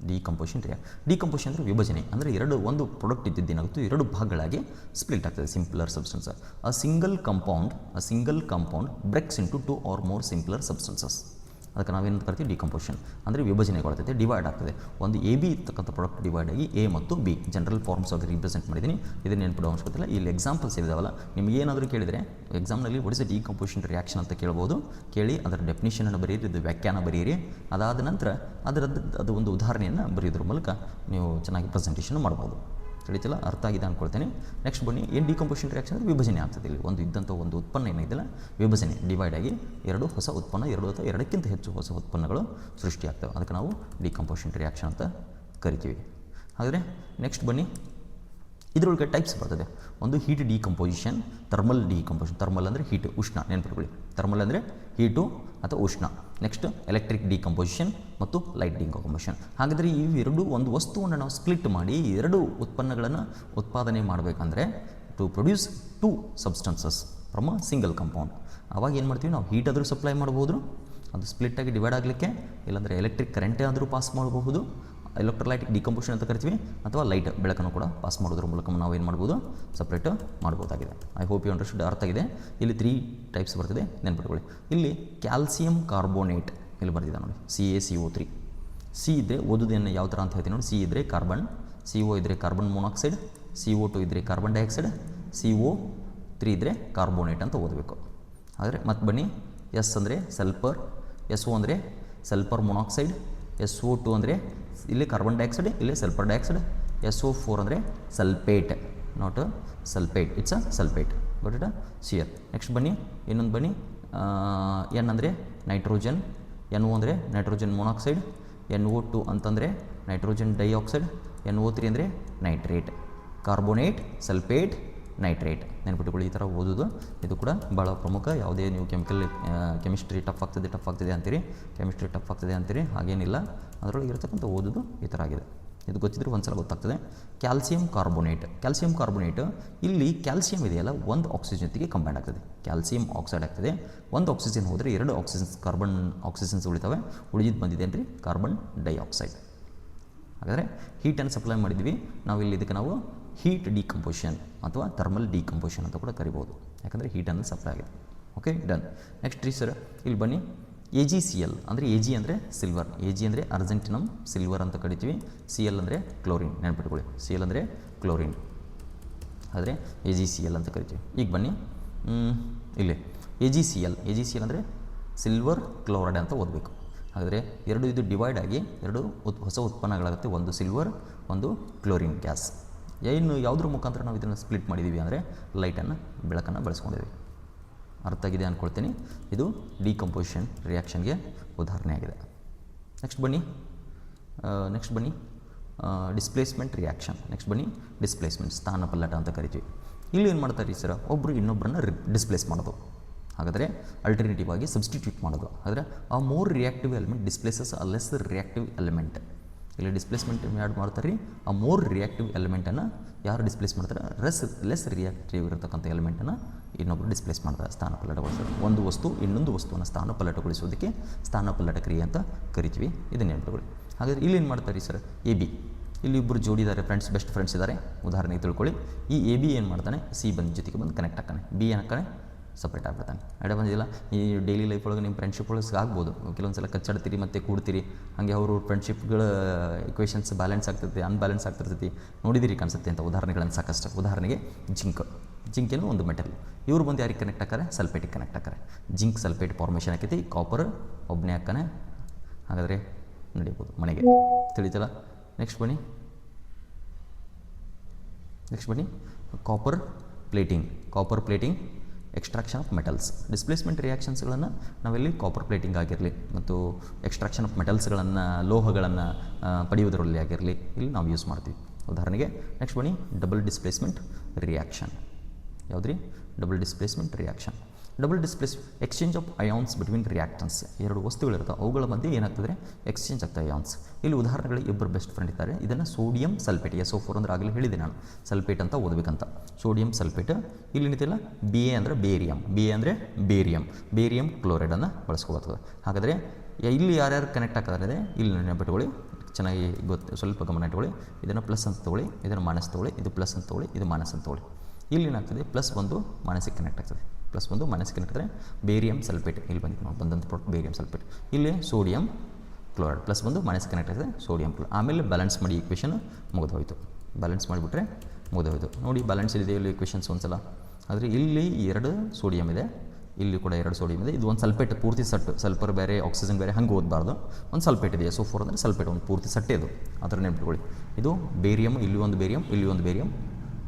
ಡಿಕಂಪೋಸಿಷನ್ ಅಂದರೆ ವಿಭಜನೆ. ಅಂದರೆ ಒಂದು ಪ್ರಾಡಕ್ಟ್ ಇದ್ದಿದ್ದೇನಾಗುತ್ತೆ, 2 ಭಾಗಗಳಾಗಿ ಸ್ಪ್ಲಿಟ್ ಆಗ್ತದೆ. Simpler substance. A single compound breaks into 2 or more simpler substances. ಅದಕ್ಕೆ ನಾವೇನು ಕರಿತೀವಿ? ಡಿಕಂಪೋಸಿಷನ್. ಅಂದರೆ ವಿಭಜನೆಗೊಳ್ತೈತೆ, ಡಿವೈಡ್ ಆಗ್ತದೆ. ಒಂದು ಎ ಬಿ ಇರ್ತಕ್ಕಂಥ ಪ್ರಾಡಕ್ಟ್ ಡಿವೈಡ್ ಆಗಿ ಎ ಮತ್ತು ಬಿ ಜನರಲ್ ಫಾರ್ಮ್ಸ್ ಆಗಿ ರೀಪ್ರೆಸೆಂಟ್ ಮಾಡಿದ್ದೀನಿ. ಇದನ್ನು ನೆನಪಿಡೋ ಅವಶ್ಯಕತೆ ಇಲ್ಲ. ಇಲ್ಲಿ ಎಕ್ಸಾಂಪಲ್ಸ್ ಇದಾವಲ್ಲ, ನಿಮ್ಗೆ ಏನಾದರೂ ಕೇಳಿದರೆ ಎಕ್ಸಾಮ್ನಲ್ಲಿ what is a decomposition reaction ಅಂತ ಕೇಳ್ಬೋದು. ಕೇಳಿ ಅದರ ಡೆಫಿನಿಷನನ್ನು ಬರೀರಿ, ಇದು ವ್ಯಾಖ್ಯಾನ ಬರೀರಿ. ಅದಾದ ನಂತರ ಅದು ಒಂದು ಉದಾಹರಣೆಯನ್ನು ಬರೆಯೋದ್ರ ಮೂಲಕ ನೀವು ಚೆನ್ನಾಗಿ ಪ್ರೆಸೆಂಟೇಷನ್ ಮಾಡ್ಬೋದು. ತಿಳಿತಿಲ್ಲ, ಅರ್ಥ ಆಗಿದೆ ಅಂದ್ಕೊಳ್ತೇನೆ. ನೆಕ್ಸ್ಟ್ ಬನ್ನಿ, ಏನು ಡಿಕಂಪೋಸಿಷನ್ ರಿಯಾಕ್ಷನ್ ಅಂದರೆ ವಿಭಜನೆ ಆಗ್ತದೆ. ಇಲ್ಲಿ ಒಂದು ಉತ್ಪನ್ನ ಏನಿದೆಯಲ್ಲ, ವಿಭಜನೆ, ಡಿವೈಡ್ ಆಗಿ 2 ಹೊಸ ಉತ್ಪನ್ನ, 2 ಅಥವಾ 2ಕ್ಕಿಂತ ಹೆಚ್ಚು ಹೊಸ ಉತ್ಪನ್ನಗಳು ಸೃಷ್ಟಿಯಾಗ್ತವೆ. ಅದಕ್ಕೆ ನಾವು ಡಿಕಂಪೋಸಿಷನ್ ರಿಯಾಕ್ಷನ್ ಅಂತ ಕರಿತೀವಿ. ಹಾಗಾದರೆ ನೆಕ್ಸ್ಟ್ ಬನ್ನಿ, ಇದರೊಳಗೆ ಟೈಪ್ಸ್ ಬರ್ತದೆ. ಒಂದು heat decomposition, thermal decomposition. Thermal ಅಂದರೆ ಹೀಟ್, ಉಷ್ಣ, ನೆನಪಿಟ್ಕೊಳ್ಳಿ. ಥರ್ಮಲ್ ಅಂದರೆ ಹೀಟು ಅಥವಾ ಉಷ್ಣ. ನೆಕ್ಸ್ಟ್ ಎಲೆಕ್ಟ್ರಿಕ್ ಡಿಕಂಪೋಸಿಷನ್ ಮತ್ತು ಲೈಟ್ ಡಿಕಂಪೋಸಿಷನ್. ಹಾಗಾದರೆ ಇವೆರಡು ಒಂದು ವಸ್ತುವನ್ನು ನಾವು ಸ್ಪ್ಲಿಟ್ ಮಾಡಿ 2 ಉತ್ಪನ್ನಗಳನ್ನು ಉತ್ಪಾದನೆ ಮಾಡಬೇಕಂದ್ರೆ to produce 2 substances from a single compound. ಆವಾಗ ಏನು ಮಾಡ್ತೀವಿ ನಾವು? ಹೀಟ್ ಆದರೂ ಸಪ್ಲೈ ಮಾಡ್ಬೋದು, ಅದು ಸ್ಪ್ಲಿಟ್ಟಾಗಿ ಡಿವೈಡ್ ಆಗಲಿಕ್ಕೆ. ಇಲ್ಲಾಂದರೆ ಎಲೆಕ್ಟ್ರಿಕ್ ಕರೆಂಟೇ ಆದರೂ ಪಾಸ್ ಮಾಡಬಹುದು, ಎಲೆಕ್ಟ್ರೋಲೈಟಿಕ್ ಡಿಕಂಪೋಸಿಷನ್ ಅಂತ ಕರಿತೀವಿ. ಅಥವಾ ಲೈಟ್, ಬೆಳಕನ್ನು ಕೂಡ ಪಾಸ್ ಮಾಡೋದ್ರ ಮೂಲಕ ನಾವು ಏನು ಮಾಡ್ಬೋದು? ಸಪ್ರೇಟ್ ಮಾಡ್ಬೋದಾಗಿದೆ. I hope you understood. ಅರ್ಥ ಆಗಿದೆ. ಇಲ್ಲಿ 3 ಟೈಪ್ಸ್ ಬರ್ತದೆ, ನೆನ್ಪಿಟ್ಕೊಳ್ಳಿ. ಇಲ್ಲಿ ಕ್ಯಾಲ್ಸಿಯಂ ಕಾರ್ಬೋನೇಟ್ ಇಲ್ಲಿ ಬರ್ತಿದೆ ನೋಡಿ, CaCO3. ಸಿ ಇದ್ದರೆ ಓದೋದನ್ನು ಯಾವ ಥರ ಅಂತ ಹೇಳ್ತೀನಿ ನೋಡಿ. ಸಿ ಇದ್ದರೆ ಕಾರ್ಬನ್, CO ಇದ್ದರೆ ಕಾರ್ಬನ್ ಮೊನಾಕ್ಸೈಡ್, CO2 ಇದ್ದರೆ ಕಾರ್ಬನ್ ಡೈಆಕ್ಸೈಡ್, CO3 ಇದ್ದರೆ ಕಾರ್ಬೋನೇಟ್ ಅಂತ ಓದಬೇಕು. ಆದರೆ ಮತ್ತೆ ಬನ್ನಿ, ಎಸ್ ಅಂದರೆ ಸಲ್ಫರ್, SO ಅಂದರೆ ಸಲ್ಫರ್ ಮೊನಾಕ್ಸೈಡ್, SO2 ಅಂದರೆ ಇಲ್ಲಿ ಕಾರ್ಬನ್ ಡೈಆಕ್ಸೈಡ್, ಇಲ್ಲಿ ಸಲ್ಫರ್ ಡೈಆಕ್ಸೈಡ್, SO4 ಅಂದರೆ sulphate, not sulphate, it's a sulphate. But it clear. Next ಬನ್ನಿ, ಇನ್ನೊಂದು ಬನ್ನಿ, N ಅಂದರೆ ನೈಟ್ರೋಜನ್, NO ಅಂದರೆ ನೈಟ್ರೋಜನ್ ಮೊನಾಕ್ಸೈಡ್, NO2 ಅಂತಂದರೆ ನೈಟ್ರೋಜನ್ ಡೈಆಕ್ಸೈಡ್, NO3 ಅಂದರೆ ನೈಟ್ರೇಟ್. Carbonate, sulphate, nitrate. ನೆನ್ಪಿಟ್ಟುಕೊಳ್ಳಿ, ಈ ಥರ ಓದೋದು ಇದು ಕೂಡ ಭಾಳ ಪ್ರಮುಖ. ಯಾವುದೇ ನೀವು ಕೆಮಿಸ್ಟ್ರಿ ಟಫ್ ಆಗ್ತದೆ ಅಂತೀರಿ, ಕೆಮಿಸ್ಟ್ರಿ ಟಫ್ ಆಗ್ತದೆ ಅಂತೀರಿ, ಹಾಗೇನಿಲ್ಲ. ಅದರೊಳಗೆ ಇರತಕ್ಕಂಥ ಓದೋದು ಈ ಥರ ಆಗಿದೆ. ಇದು ಗೊತ್ತಿದ್ರೆ ಒಂದು ಸಲ ಗೊತ್ತಾಗ್ತದೆ. ಕ್ಯಾಲ್ಸಿಯಂ ಕಾರ್ಬೋನೇಟ್ ಇಲ್ಲಿ ಕ್ಯಾಲ್ಸಿಯಂ ಇದೆಯಲ್ಲ, ಒಂದು ಆಕ್ಸಿಜನ್ ಜೊತೆಗೆ ಕಂಬೈಂಡ್ ಆಗ್ತದೆ, ಕ್ಯಾಲ್ಸಿಯಂ ಆಕ್ಸೈಡ್ ಆಗ್ತದೆ. ಒಂದು ಆಕ್ಸಿಜನ್ ಹೋದರೆ 2 ಆಕ್ಸಿಜನ್ಸ್, ಕಾರ್ಬನ್ ಆಕ್ಸಿಜನ್ಸ್ ಉಳಿತವೆ. ಉಳಿದಿದ್ದು ಬಂದಿದೆ ಅಂದರೆ ಕಾರ್ಬನ್ ಡೈಆಕ್ಸೈಡ್. ಹಾಗಾದರೆ ಹೀಟನ್ನು ಸಪ್ಲೈ ಮಾಡಿದ್ವಿ ನಾವು. ಇಲ್ಲಿ ಇದಕ್ಕೆ ನಾವು ಹೀಟ್ ಡಿಕಂಪೋಸಿಷನ್ ಅಥವಾ ಥರ್ಮಲ್ ಡಿಕಂಪೋಸಿಷನ್ ಅಂತ ಕೂಡ ಕರಿಬೋದು, ಯಾಕಂದರೆ ಹೀಟನ್ನು ಸಪ್ಲೈ ಆಗಿದೆ. Okay, done. ನೆಕ್ಸ್ಟ್ ರೀ ಸರ್, ಇಲ್ಲಿ ಬನ್ನಿ, AgCl ಅಂದರೆ AG ಅಂದರೆ ಸಿಲ್ವರ್, AG ಅಂದರೆ ಅರ್ಜೆಂಟಿನಮ್ ಸಿಲ್ವರ್ ಅಂತ ಕರಿತೀವಿ. Cl ಅಂದರೆ ಕ್ಲೋರಿನ್, ನೆನಪಿಟ್ಕೊಳ್ಳಿ. Cl ಅಂದರೆ ಕ್ಲೋರಿನ್, ಆದರೆ AgCl ಅಂತ ಕರಿತೀವಿ. ಈಗ ಬನ್ನಿ, ಇಲ್ಲಿ AgCl ಅಂದರೆ ಸಿಲ್ವರ್ ಕ್ಲೋರೈಡ್ ಅಂತ ಓದಬೇಕು. ಹಾಗಾದರೆ ಇದು ಡಿವೈಡ್ ಆಗಿ 2 ಹೊಸ ಉತ್ಪನ್ನಗಳಾಗುತ್ತೆ, ಒಂದು ಸಿಲ್ವರ್, ಒಂದು ಕ್ಲೋರಿನ್ ಗ್ಯಾಸ್. ಯಾವುದ್ರ ಮುಖಾಂತರ ನಾವು ಇದನ್ನು ಸ್ಪ್ಲಿಟ್ ಮಾಡಿದ್ದೀವಿ ಅಂದರೆ ಲೈಟನ್ನು, ಬೆಳಕನ್ನು ಬಳಸ್ಕೊಂಡಿದ್ದೀವಿ. ಅರ್ಥ ಆಗಿದೆ ಅಂದ್ಕೊಳ್ತೀನಿ. ಇದು ಡಿಕಂಪೋಸಿಷನ್ ರಿಯಾಕ್ಷನ್ಗೆ ಉದಾಹರಣೆ ಆಗಿದೆ. ನೆಕ್ಸ್ಟ್ ಬನ್ನಿ, ನೆಕ್ಸ್ಟ್ ಬನ್ನಿ ಡಿಸ್ಪ್ಲೇಸ್ಮೆಂಟ್ ರಿಯಾಕ್ಷನ್. ನೆಕ್ಸ್ಟ್ ಬನ್ನಿ ಡಿಸ್ಪ್ಲೇಸ್ಮೆಂಟ್, ಸ್ಥಾನ ಪಲ್ಲಟ ಅಂತ ಕರಿತೀವಿ. ಇಲ್ಲಿ ಏನು ಮಾಡ್ತಾರೆ ರೀ ಸರ್, ಒಬ್ಬರು ಇನ್ನೊಬ್ಬರನ್ನ ಡಿಸ್ಪ್ಲೇಸ್ ಮಾಡೋದು. ಹಾಗಾದರೆ ಅಲ್ಟರ್ನೇಟಿವ್ ಆಗಿ ಸಬ್ಸ್ಟಿಟ್ಯೂಟ್ ಮಾಡೋದು. ಆದರೆ ಆ ಮೋರ್ ರಿಯಾಕ್ಟಿವ್ ಎಲಿಮೆಂಟ್ ಡಿಸ್ಪ್ಲೇಸಸ್ ಅ ಲೆಸ್ ರಿಯಾಕ್ಟಿವ್ ಎಲಿಮೆಂಟ್. ಇಲ್ಲಿ ಡಿಸ್ಪ್ಲೇಸ್ಮೆಂಟ್ ಯಾರು ಮಾಡ್ತಾರೆ ರೀ, ಆ ಮೋರ್ ರಿಯಾಕ್ಟಿವ್ ಎಲಿಮೆಂಟನ್ನು ಯಾರು ಡಿಸ್ಪ್ಲೇಸ್ ಮಾಡ್ತಾರೆ, ಲೆಸ್ ರಿಯಾಕ್ಟಿವ್ ಇರತಕ್ಕಂಥ ಎಲಿಮೆಂಟನ್ನು ಇನ್ನೊಬ್ಬರು ಡಿಸ್ಪ್ಲೇಸ್ ಮಾಡ್ತಾರೆ, ಸ್ಥಾನ ಪಲ್ಲಟಗೊಳಿಸೋದು. ಒಂದು ವಸ್ತು ಇನ್ನೊಂದು ವಸ್ತುವನ್ನು ಸ್ಥಾನ ಪಲ್ಲಟಗೊಳಿಸೋದಕ್ಕೆ ಸ್ಥಾನ ಪಲ್ಲಟ ಕ್ರಿಯೆ ಅಂತ ಕರಿತೀವಿ. ಇದನ್ನ ನೆನಪಿಟ್ಕೊಳ್ಳಿ. ಹಾಗಾದರೆ ಇಲ್ಲಿ ಏನು ಮಾಡ್ತಾರೆ ಸರ್, ಎ ಬಿ, ಇಲ್ಲಿ ಇಬ್ಬರು ಜೋಡಿ ಇದ್ದಾರೆ, ಫ್ರೆಂಡ್ಸ್, ಬೆಸ್ಟ್ ಫ್ರೆಂಡ್ಸ್ ಇದ್ದಾರೆ. ಉದಾಹರಣೆಗೆ ತಿಳ್ಕೊಳ್ಳಿ, ಈ ಎ ಬಿ ಏನು ಮಾಡ್ತಾನೆ, ಸಿ ಬಂದು ಜೊತೆಗೆ ಬಂದು ಕನೆಕ್ಟ್ ಆಗ್ತಾನೆ, ಬಿ ಏನಕ್ಕಾನೆ ಸಪ್ರೇಟ್ ಆಗ್ಬಿಡ್ತಾನೆ. ಐಡಿಯಾ ಬಂದಿಲ್ಲ. ಈ ಡೈಲಿ ಲೈಫ್ ಒಳಗೆ ನಿಮ್ಮ ಫ್ರೆಂಡ್ಶಿಪ್ ಒಳಗೆ ಆಗ್ಬೋದು, ಕೆಲವೊಂದು ಸಲ ಕಚ್ಚಾಡ್ತೀರಿ ಮತ್ತು ಕೂಡ್ತೀರಿ, ಹಾಗೆ ಅವರು ಫ್ರೆಂಡ್ಶಿಪ್ಗಳ ಇಕ್ವೇಷನ್ಸ್ ಬ್ಯಾಲೆನ್ಸ್ ಆಗ್ತೈತಿ, ಅನ್ಬ್ಯಾಲೆನ್ಸ್ ಆಗ್ತಿರ್ತೈತಿ, ನೋಡಿದಿರಿ ಕಾಣಿಸುತ್ತೆ ಅಂತ ಉದಾಹರಣೆಗಳನ್ನು ಸಾಕಷ್ಟು. ಉದಾಹರಣೆಗೆ ಜಿಂಕೇನು ಒಂದು ಮೆಟಲ್, ಇವ್ರು ಬಂದು ಯಾರಿಗೆ ಕನೆಕ್ಟ್ ಹಾಕಾರೆ, ಸಲ್ಫೇಟಿಗೆ ಕನೆಕ್ಟ್ ಹಾಕಾರೆ. ಜಿಂಕ್ ಸಲ್ಫೇಟ್ ಫಾರ್ಮೇಷನ್ ಆಕೈತಿ, ಕಾಪರ್ ಒಬ್ಬನೇ ಹಾಕಾನೆ. ಹಾಗಾದರೆ ನಡೀಬೋದು ಮನೆಗೆ, ತಿಳಿತಲ್ಲ. ನೆಕ್ಸ್ಟ್ ಬನ್ನಿ copper plating extraction of metals. Displacement ರಿಯಾಕ್ಷನ್ಸ್ಗಳನ್ನು ನಾವೆಲ್ಲಿ ಕಾಪರ್ ಪ್ಲೇಟಿಂಗ್ ಆಗಿರಲಿ ಮತ್ತು ಎಕ್ಸ್ಟ್ರಾಕ್ಷನ್ ಆಫ್ ಮೆಟಲ್ಸ್ಗಳನ್ನು, ಲೋಹಗಳನ್ನು ಪಡೆಯುವುದರಲ್ಲಿ ಆಗಿರಲಿ ಇಲ್ಲಿ ನಾವು ಯೂಸ್ ಮಾಡ್ತೀವಿ. ಉದಾಹರಣೆಗೆ ನೆಕ್ಸ್ಟ್ ಬನ್ನಿ ಡಬಲ್ ಡಿಸ್ಪ್ಲೇಸ್ಮೆಂಟ್ ರಿಯಾಕ್ಷನ್. ಯಾವುದ್ರಿ, double displacement reaction. Exchange of ions between reactance. ಎರಡು ವಸ್ತುಗಳಿರ್ತವೆ, ಅವುಗಳ ಮಧ್ಯೆ ಏನಾಗ್ತದೆ, ಎಕ್ಸ್ಚೇಂಜ್ ಆಗ್ತದೆ ಅಯಾನ್ಸ್. ಇಲ್ಲಿ ಉದಾಹರಣೆಗಳು ಇಬ್ಬರು ಬೆಸ್ಟ್ ಫ್ರೆಂಡ್ ಇದ್ದಾರೆ. ಇದನ್ನು ಸೋಡಿಯಂ ಸಲ್ಫೇಟ್, SO4 ಅಂದ್ರೆ ಆಗಲೇ ಹೇಳಿದೆ ನಾನು, ಸಲ್ಫೇಟ್ ಅಂತ ಓದಬೇಕಂತ. Sodium sulphate. ಇಲ್ಲಿ ಏನಿದೆಯಲ್ಲ BA ಅಂದರೆ ಬೇರಿಯಂ ಕ್ಲೋರೈಡನ್ನು ಬಳಸ್ಕೋಬರ್ತದೆ. ಹಾಗಾದರೆ ಇಲ್ಲಿ ಯಾರ್ಯಾರು ಕನೆಕ್ಟ್ ಆಗ್ತಾರೆ, ಇಲ್ಲಿ ನೆನಪಿಟ್ಕೊಳ್ಳಿ, ಚೆನ್ನಾಗಿ ಸ್ವಲ್ಪ ಗಮನ ಇಟ್ಕೊಳ್ಳಿ. ಇದನ್ನು ಪ್ಲಸ್ ಅಂತ ತೊಗೊಳ್ಳಿ, ಇದನ್ನು ಮೈನಸ್ ತೊಗೊಳ್ಳಿ, ಇದು ಪ್ಲಸ್ ಅಂತ ತೊಗೊಳ್ಳಿ, ಇದು ಮೈನಸ್ ಅಂತ ತೊಗೊಳ್ಳಿ. ಇಲ್ಲಿ ಏನಾಗ್ತದೆ, ಪ್ಲಸ್ ಒಂದು ಮೈನಸ್ಗೆ ಕನೆಕ್ಟ್ ಆಗ್ತದೆ, ಬೇರಿಯಂ ಸಲ್ಫೇಟ್. ಇಲ್ಲಿ ಬಂದಂಥ ಪ್ರಾಡಕ್ಟ್ ಬೇರಿಯಂ ಸಲ್ಫೇಟ್. ಇಲ್ಲಿ ಸೋಡಿಯಂ ಕ್ಲೋರೈಡ್, ಪ್ಲಸ್ ಒಂದು ಮೈನಸ್ ಕನೆಕ್ಟ್ ಆಗ್ತದೆ, ಸೋಡಿಯಂ ಕ್ಲೋರೈಡ್. ಆಮೇಲೆ ಬ್ಯಾಲೆನ್ಸ್ ಮಾಡಿ ಈಕ್ವೇಷನ್ ಮುಗಿದೋಯ್ತು. ಬ್ಯಾಲೆನ್ಸ್ ಮಾಡಿಬಿಟ್ರೆ ಮುಗಿದೋಯ್ತು. ನೋಡಿ ಬ್ಯಾಲೆನ್ಸ್ ಇದೆ ಇಲ್ಲಿ ಈಕ್ವೇಷನ್ಸ್ ಒಂದ್ಸಲ. ಆದರೆ ಇಲ್ಲಿ 2 ಸೋಡಿಯಂ ಇದೆ, ಇಲ್ಲಿ ಕೂಡ 2 ಸೋಡಿಯಂ ಇದೆ. ಇದು ಒಂದು ಸಲ್ಫೇಟ್ ಪೂರ್ತಿ ಸಟ್ಟು, ಸಲ್ಫರ್ ಬೇರೆ ಆಕ್ಸಿಜನ್ ಬೇರೆ ಹಂಗೆ ಓದಬಾರ್ದು. ಒಂದು ಸಲ್ಫೇಟ್ ಇದೆ, SO4 ಅಂದರೆ ಸಲ್ಫೇಟ್, ಒಂದು ಪೂರ್ತಿ ಸಟ್ಟೆ ಇದು, ಅದರ ನೆನಪಿಟ್ಕೊಳ್ಳಿ. ಇದು ಬೇರಿಯಮ್, ಇಲ್ಲಿ ಒಂದು ಬೇರಿಯಂ, ಇಲ್ಲಿ ಒಂದು ಬೇರಿಯಂ,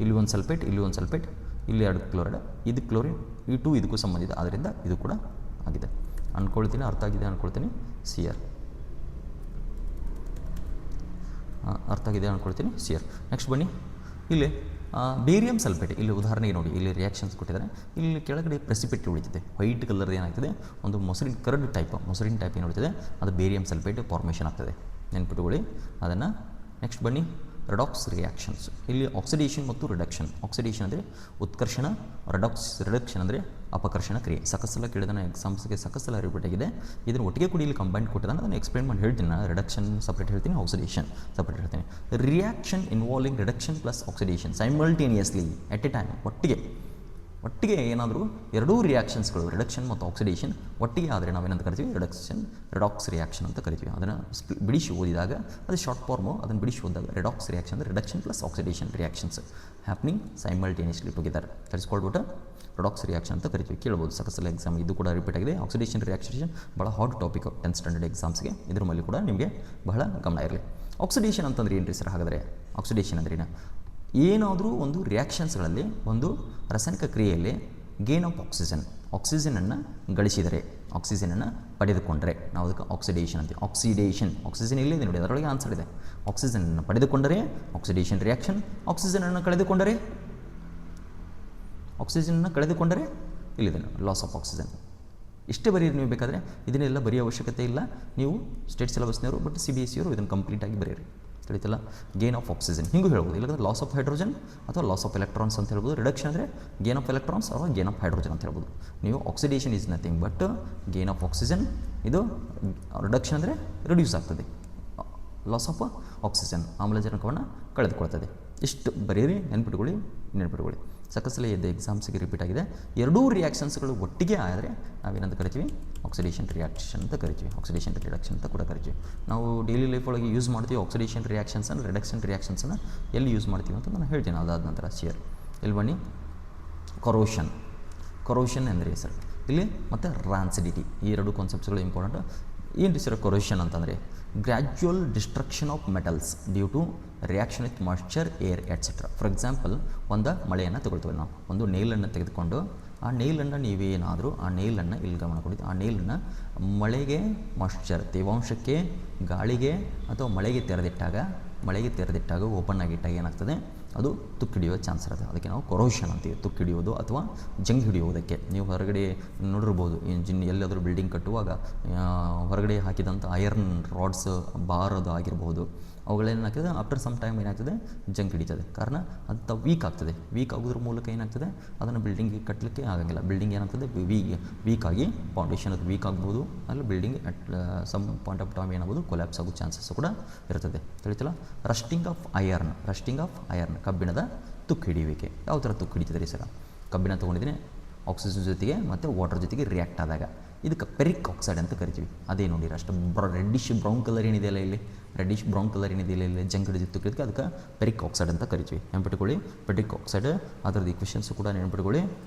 ಇಲ್ಲಿ ಒಂದು ಸಲ್ಫೇಟ್, ಇಲ್ಲಿ ಒಂದು ಸಲ್ಫೇಟ್, ಇಲ್ಲಿ 2 ಕ್ಲೋರೈಡ್, ಇದು ಕ್ಲೋರಿನ್, ಈ 2 ಇದಕ್ಕೂ ಸಂಬಂಧಿತ, ಆದ್ದರಿಂದ ಇದು ಕೂಡ ಆಗಿದೆ ಅಂದ್ಕೊಳ್ತೀನಿ. ಅರ್ಥ ಆಗಿದೆ ಅಂದ್ಕೊಳ್ತೀನಿ. ಸಿಯರ್ ಅರ್ಥ ಆಗಿದೆ ಅಂದ್ಕೊಳ್ತೀನಿ. ಸಿಯರ್. ನೆಕ್ಸ್ಟ್ ಬನ್ನಿ, ಇಲ್ಲಿ ಬೇರಿಯಂ ಸಲ್ಫೇಟ್. ಇಲ್ಲಿ ಉದಾಹರಣೆಗೆ ನೋಡಿ, ಇಲ್ಲಿ ರಿಯಾಕ್ಷನ್ಸ್ ಕೊಟ್ಟಿದ್ದಾರೆ. ಇಲ್ಲಿ ಕೆಳಗಡೆ ಪ್ರೆಸಿಪಿಟ್ ಉಳಿತಿದೆ, ವೈಟ್ ಕಲರ್ ಏನಾಗ್ತದೆ, ಒಂದು ಮೊಸರಿನ ಟೈಪ್ ಏನು ಉಳಿತಿದೆ, ಅದು ಬೇರಿಯಂ ಸಲ್ಫೇಟ್ ಫಾರ್ಮೇಷನ್ ಆಗ್ತದೆ, ನೆನ್ಪಿಟ್ಕೊಳ್ಳಿ ಅದನ್ನು. ನೆಕ್ಸ್ಟ್ ಬನ್ನಿ ರೆಡಾಕ್ಸ್ ರಿಯಾಕ್ಷನ್ಸ್. ಇಲ್ಲಿ ಆಕ್ಸಿಡೇಷನ್ ಮತ್ತು ರಿಡಕ್ಷನ್. ಆಕ್ಸಿಡೇಷನ್ ಅಂದರೆ ಉತ್ಕರ್ಷಣ, ರಿಡಕ್ಷನ್ ಅಂದರೆ ಅಪಕರ್ಷಣ ಕ್ರಿಯೆ. ಸಕಸಲ ಕೇಳಿದಾನೆ ಎಕ್ಸಾಮ್ಸ್ಗೆ, ಸಕಸಲ ರಿಪೀಟ್ ಆಗಿದೆ. ಇದನ್ನು ಒಟ್ಟಿಗೆ ಕೂಡಿ ಇಲ್ಲಿ ಕಂಬೈನ್ ಕೊಟ್ಟಿದ್ದಾನೆ, ಅದನ್ನು ಎಕ್ಸ್ಪ್ಲೇನ್ ಮಾಡಿ ಹೇಳ್ತೀನಿ. ನಾನು ರಿಡಕ್ಷನ್ ಸಪ್ರೇಟ್ ಹೇಳ್ತೀನಿ, ಆಕ್ಸಿಡೇಷನ್ ಸಪ್ರೇಟ್ ಹೇಳ್ತೀನಿ. Reaction involving reduction plus oxidation simultaneously at a time, ಒಟ್ಟಿಗೆ ಏನಾದರೂ ಎರಡೂ ರಿಯಾಕ್ಷನ್ಸ್ಗಳು, ರಿಡಕ್ಷನ್ ಮತ್ತು ಆಕ್ಸಿಡೇಷನ್ ಒಟ್ಟಿಗೆ ಆದರೆ ನಾವೇನಂತ ಕರಿತೀವಿ, ರಿಡಾಕ್ಸ್ ರಿಯಾಕ್ಷನ್ ಅಂತ ಕರಿತೀವಿ. ಅದನ್ನು ಬಿಡಿಸಿ ಓದಿದಾಗ ಅದು ಶಾರ್ಟ್ ಫಾರ್ಮು, ಅದನ್ನು ಬಿಡಿಸಿ ಓದಿದಾಗ ರಿಡಾಕ್ಸ್ ರಿಯಾಕ್ಷನ್ ಅಂದರೆ reduction plus oxidation reactions happening simultaneously together. ತರಿಸ್ಕೊಳ್ಬಿಟ್ಟು ರಿಡಾಕ್ಸ್ ರಿಯಾಕ್ಷನ್ ಅಂತ ಕರಿತೀವಿ. ಕೇಳ್ಬೋದು ಸಕಸಲ ಎಕ್ಸಾಮ್, ಇದು ಕೂಡ ರಿಪೀಟ್ ಆಗಿದೆ. ಆಕ್ಸಿಡೇಷನ್ ರಿಯಾಕ್ಷನ್ ಭಾಳ ಹಾಟ್ ಟಾಪಿಕ್ 10th ಸ್ಟ್ಯಾಂಡರ್ಡ್ ಎಕ್ಸಾಮ್ಸ್ಗೆ, ಇದ್ರ ಮೇಲೆ ಕೂಡ ನಿಮಗೆ ಬಹಳ ಗಮನ ಇರಲಿ. ಆಕ್ಸಿಡೇಷನ್ ಅಂತಂದ್ರೆ ಏನು ರೀ ಸರ್? ಹಾಗಾದರೆ ಆಕ್ಸಿಡೇಷನ್ ಅಂದ್ರೇನು? ಏನಾದರೂ ಒಂದು ರಿಯಾಕ್ಷನ್ಸ್ಗಳಲ್ಲಿ, ಒಂದು ರಾಸಾಯನಿಕ ಕ್ರಿಯೆಯಲ್ಲಿ ಗೇನ್ ಆಫ್ ಆಕ್ಸಿಜನನ್ನು ಗಳಿಸಿದರೆ, ಆಕ್ಸಿಜನನ್ನು ಪಡೆದುಕೊಂಡರೆ ನಾವು ಅದಕ್ಕೆ ಆಕ್ಸಿಡೇಷನ್ ಅಂತೀವಿ. ಆಕ್ಸಿಜನ್ ಇಲ್ಲೇ ಇದೆ ನೋಡಿ, ಅದರೊಳಗೆ ಆನ್ಸರ್ ಇದೆ. ಆಕ್ಸಿಜನನ್ನು ಪಡೆದುಕೊಂಡರೆ ಆಕ್ಸಿಡೇಷನ್ ರಿಯಾಕ್ಷನ್, ಆಕ್ಸಿಜನನ್ನು ಕಳೆದುಕೊಂಡರೆ ಇಲ್ಲಿದೆ ಲಾಸ್ ಆಫ್ ಆಕ್ಸಿಜನ್. ಇಷ್ಟೇ ಬರೀರಿ ನೀವು ಬೇಕಾದರೆ, ಇದನ್ನೆಲ್ಲ ಬರೆಯೋ ಅವಶ್ಯಕತೆ ಇಲ್ಲ. ನೀವು ಸ್ಟೇಟ್ ಸಿಲೆಬಸ್ನವರು, ಬಟ್ CBSE ಅವರು ಇದನ್ನು ಕಂಪ್ಲೀಟಾಗಿ ಬರೀರಿ, ತಿಳಿತಲ್ಲ. ಗೇನ್ ಆಫ್ ಆಕ್ಸಿಜನ್ ಹಿಂಗೂ ಹೇಳ್ಬೋದು, ಇಲ್ಲಾಂದರೆ ಲಾಸ್ ಆಫ್ ಹೈಡ್ರೋಜನ್ ಅಥವಾ ಲಾಸ್ ಆಫ್ ಎಲೆಕ್ಟ್ರಾನ್ಸ್ ಅಂತ ಹೇಳ್ಬೋದು. ರಿಡಕ್ಷನ್ ಅಂದರೆ ಗೇನ್ ಆಫ್ ಎಲೆಕ್ಟ್ರಾನ್ಸ್ ಅಥವಾ ಗೇನ್ ಆಫ್ ಹೈಡ್ರೋಜನ್ ಅಂತ ಹೇಳ್ಬೋದು. ನೀವು oxidation is nothing but gain of oxygen, ಇದು ರಿಡಕ್ಷನ್ ಅಂದರೆ ರಿಡ್ಯೂಸ್ ಆಗ್ತದೆ, ಲಾಸ್ ಆಫ್ ಆಕ್ಸಿಜನ್ ಆಮ್ಲಜನಕವನ್ನು ಕಳೆದುಕೊಳ್ತದೆ. ಇಷ್ಟು ಬರೀರಿ, ನೆನ್ಪಿಟ್ಕೊಳ್ಳಿ. ಸಕಸಲ ಎದ್ದು ಎಕ್ಸಾಮ್ಸಿಗೆ ರಿಪೀಟ್ ಆಗಿದೆ. ಎರಡೂ ರಿಯಾಕ್ಷನ್ಸ್ಗಳು ಒಟ್ಟಿಗೆ ಆದರೆ ನಾವೇನಂತ ಕರಿತೀವಿ, ಆಕ್ಸಿಡೇಷನ್ ರಿಯಾಕ್ಷನ್ ಅಂತ ಕರಿತೀವಿ, ಆಕ್ಸಿಡೇಷನ್ ರಿಡಕ್ಷನ್ ಅಂತ ಕೂಡ ಕರಿತೀವಿ. ನಾವು ಡೈಲಿ ಲೈಫ್ ಒಳಗೆ ಯೂಸ್ ಮಾಡ್ತೀವಿ ಆಕ್ಸಿಡೇಷನ್ ರಿಯಾಕ್ಷನ್ಸನ್ನು, ರಿಡಕ್ಷನ್ ರಿಯಾಕ್ಷನ್ಸನ್ನು ಎಲ್ಲಿ ಯೂಸ್ ಮಾಡ್ತೀವಿ ಅಂತ ನಾನು ಹೇಳ್ತೀನಿ ಅದಾದ ನಂತರ. ಶಿಯರ್. ಇಲ್ಲಿ ಬನ್ನಿ ಕೊರೋಷನ್ ಅಂದರೆ ಸರ್ ಇಲ್ಲಿ ಮತ್ತು ರಾನ್ಸಿಡಿಟಿ, ಈ ಎರಡು ಕಾನ್ಸೆಪ್ಟ್ಸ್ಗಳು ಇಂಪಾರ್ಟೆಂಟ್. ಏನು ರೀ ಸರ್ ಕೊರೋಷನ್ ಅಂತಂದರೆ? Gradual destruction of metals due to reaction with moisture, air etcetera. For example, ಒಂದು ಮಳೆಯನ್ನು ತಗೊಳ್ತೀವಿ ನಾವು, ಒಂದು ನೇಲನ್ನು ತೆಗೆದುಕೊಂಡು ಆ ನೇಲನ್ನು ನೀವೇನಾದರೂ ಆ ನೇಲನ್ನು ಇಲ್ಲಿ ಗಮನ ಕೊಡಿ, ಆ ನೇಲನ್ನು ಮಳೆಗೆ ಮಾಯ್ಶ್ಚರ್ ತೇವಾಂಶಕ್ಕೆ, ಗಾಳಿಗೆ ಅಥವಾ ಮಳೆಗೆ ತೆರೆದಿಟ್ಟಾಗ ಓಪನ್ ಆಗಿಟ್ಟಾಗ ಏನಾಗ್ತದೆ, ಅದು ತುಕ್ಕಿಡಿಯುವ ಚಾನ್ಸ್ ಇರುತ್ತೆ. ಅದಕ್ಕೆ ನಾವು ಕೊರೋಷನ್ ಅಂತೀವಿ, ತುಕ್ಕಿಡಿಯೋದು ಅಥವಾ ಜಂಗ್ ಹಿಡಿಯುವುದಕ್ಕೆ. ನೀವು ಹೊರಗಡೆ ನೋಡಿರ್ಬೋದು, ಇಂಜಿನ್ ಎಲ್ಲಾದರೂ ಬಿಲ್ಡಿಂಗ್ ಕಟ್ಟುವಾಗ ಹೊರಗಡೆ ಹಾಕಿದಂಥ ಐರನ್ ರಾಡ್ಸ್ ಬಾರದು ಆಗಿರ್ಬೋದು, ಅವುಗಳೇನಾಗ್ತದೆ ಆಫ್ಟರ್ ಸಮ್ ಟೈಮ್ ಏನಾಗ್ತದೆ, ಜಂಗ್ ಹಿಡಿತದೆ. ಕಾರಣ ಅದು ವೀಕ್ ಆಗೋದ್ರ ಮೂಲಕ ಏನಾಗ್ತದೆ, ಅದನ್ನು ಬಿಲ್ಡಿಂಗಿಗೆ ಕಟ್ಟಲಿಕ್ಕೆ ಆಗಂಗಿಲ್ಲ. ಬಿಲ್ಡಿಂಗ್ ಏನಾಗ್ತದೆ, ವೀಕ್ ಆಗಿ ಫೌಂಡೇಶನ್ ಅದು ವೀಕ್ ಆಗ್ಬೋದು, ಅಲ್ಲಿ building at some point of time ಏನಾಗ್ಬೋದು, ಕೊಲ್ಯಾಪ್ಸ್ ಆಗೋ ಚಾನ್ಸಸ್ ಕೂಡ ಇರ್ತದೆ. ತಿಳಿತಲ್ಲ. ರಸ್ಟಿಂಗ್ ಆಫ್ ಐರನ್ ಕಬ್ಬಿಣದ ತುಕ್ಕು ಹಿಡಿಯುವಿಕೆ. ಯಾವ ಥರ ತುಕ್ಕು ಹಿಡಿತದೆ ರೀ ಸರ್? ಕಬ್ಬಿಣ ತೊಗೊಂಡಿದ್ದೀನಿ, ಆಕ್ಸಿಜನ್ ಜೊತೆಗೆ ಮತ್ತು ವಾಟರ್ ಜೊತೆಗೆ ರಿಯಾಕ್ಟ್ ಆದಾಗ ಇದಕ್ಕೆ ಪೆರಿಕ್ ಆಕ್ಸೈಡ್ ಅಂತ ಕರಿತೀವಿ. ಅದೇ ನೋಡಿ ಅಷ್ಟು ರೆಡ್ಡಿಶ್ ಬ್ರೌನ್ ಕಲರ್ ಏನಿದೆಯಲ್ಲ ಇಲ್ಲಿ, ಜಂಗ್ ಹಿಡಿದು ತುಕ್ಕಿದಕ್ಕೆ ಅದಕ್ಕೆ ಪೆರಿಕ್ ಆಕ್ಸೈಡ್ ಅಂತ ಕರಿತೀವಿ. ನೆನ್ಪಿಟ್ಕೊಳ್ಳಿ, ಪೆರಿಕ್ ಆಕ್ಸೈಡ್ ಅದರದ್ದು ಇಕ್ವೇಷನ್ಸು ಕೂಡ ನೆನ್ಪಿಟ್ಕೊಳ್ಳಿ,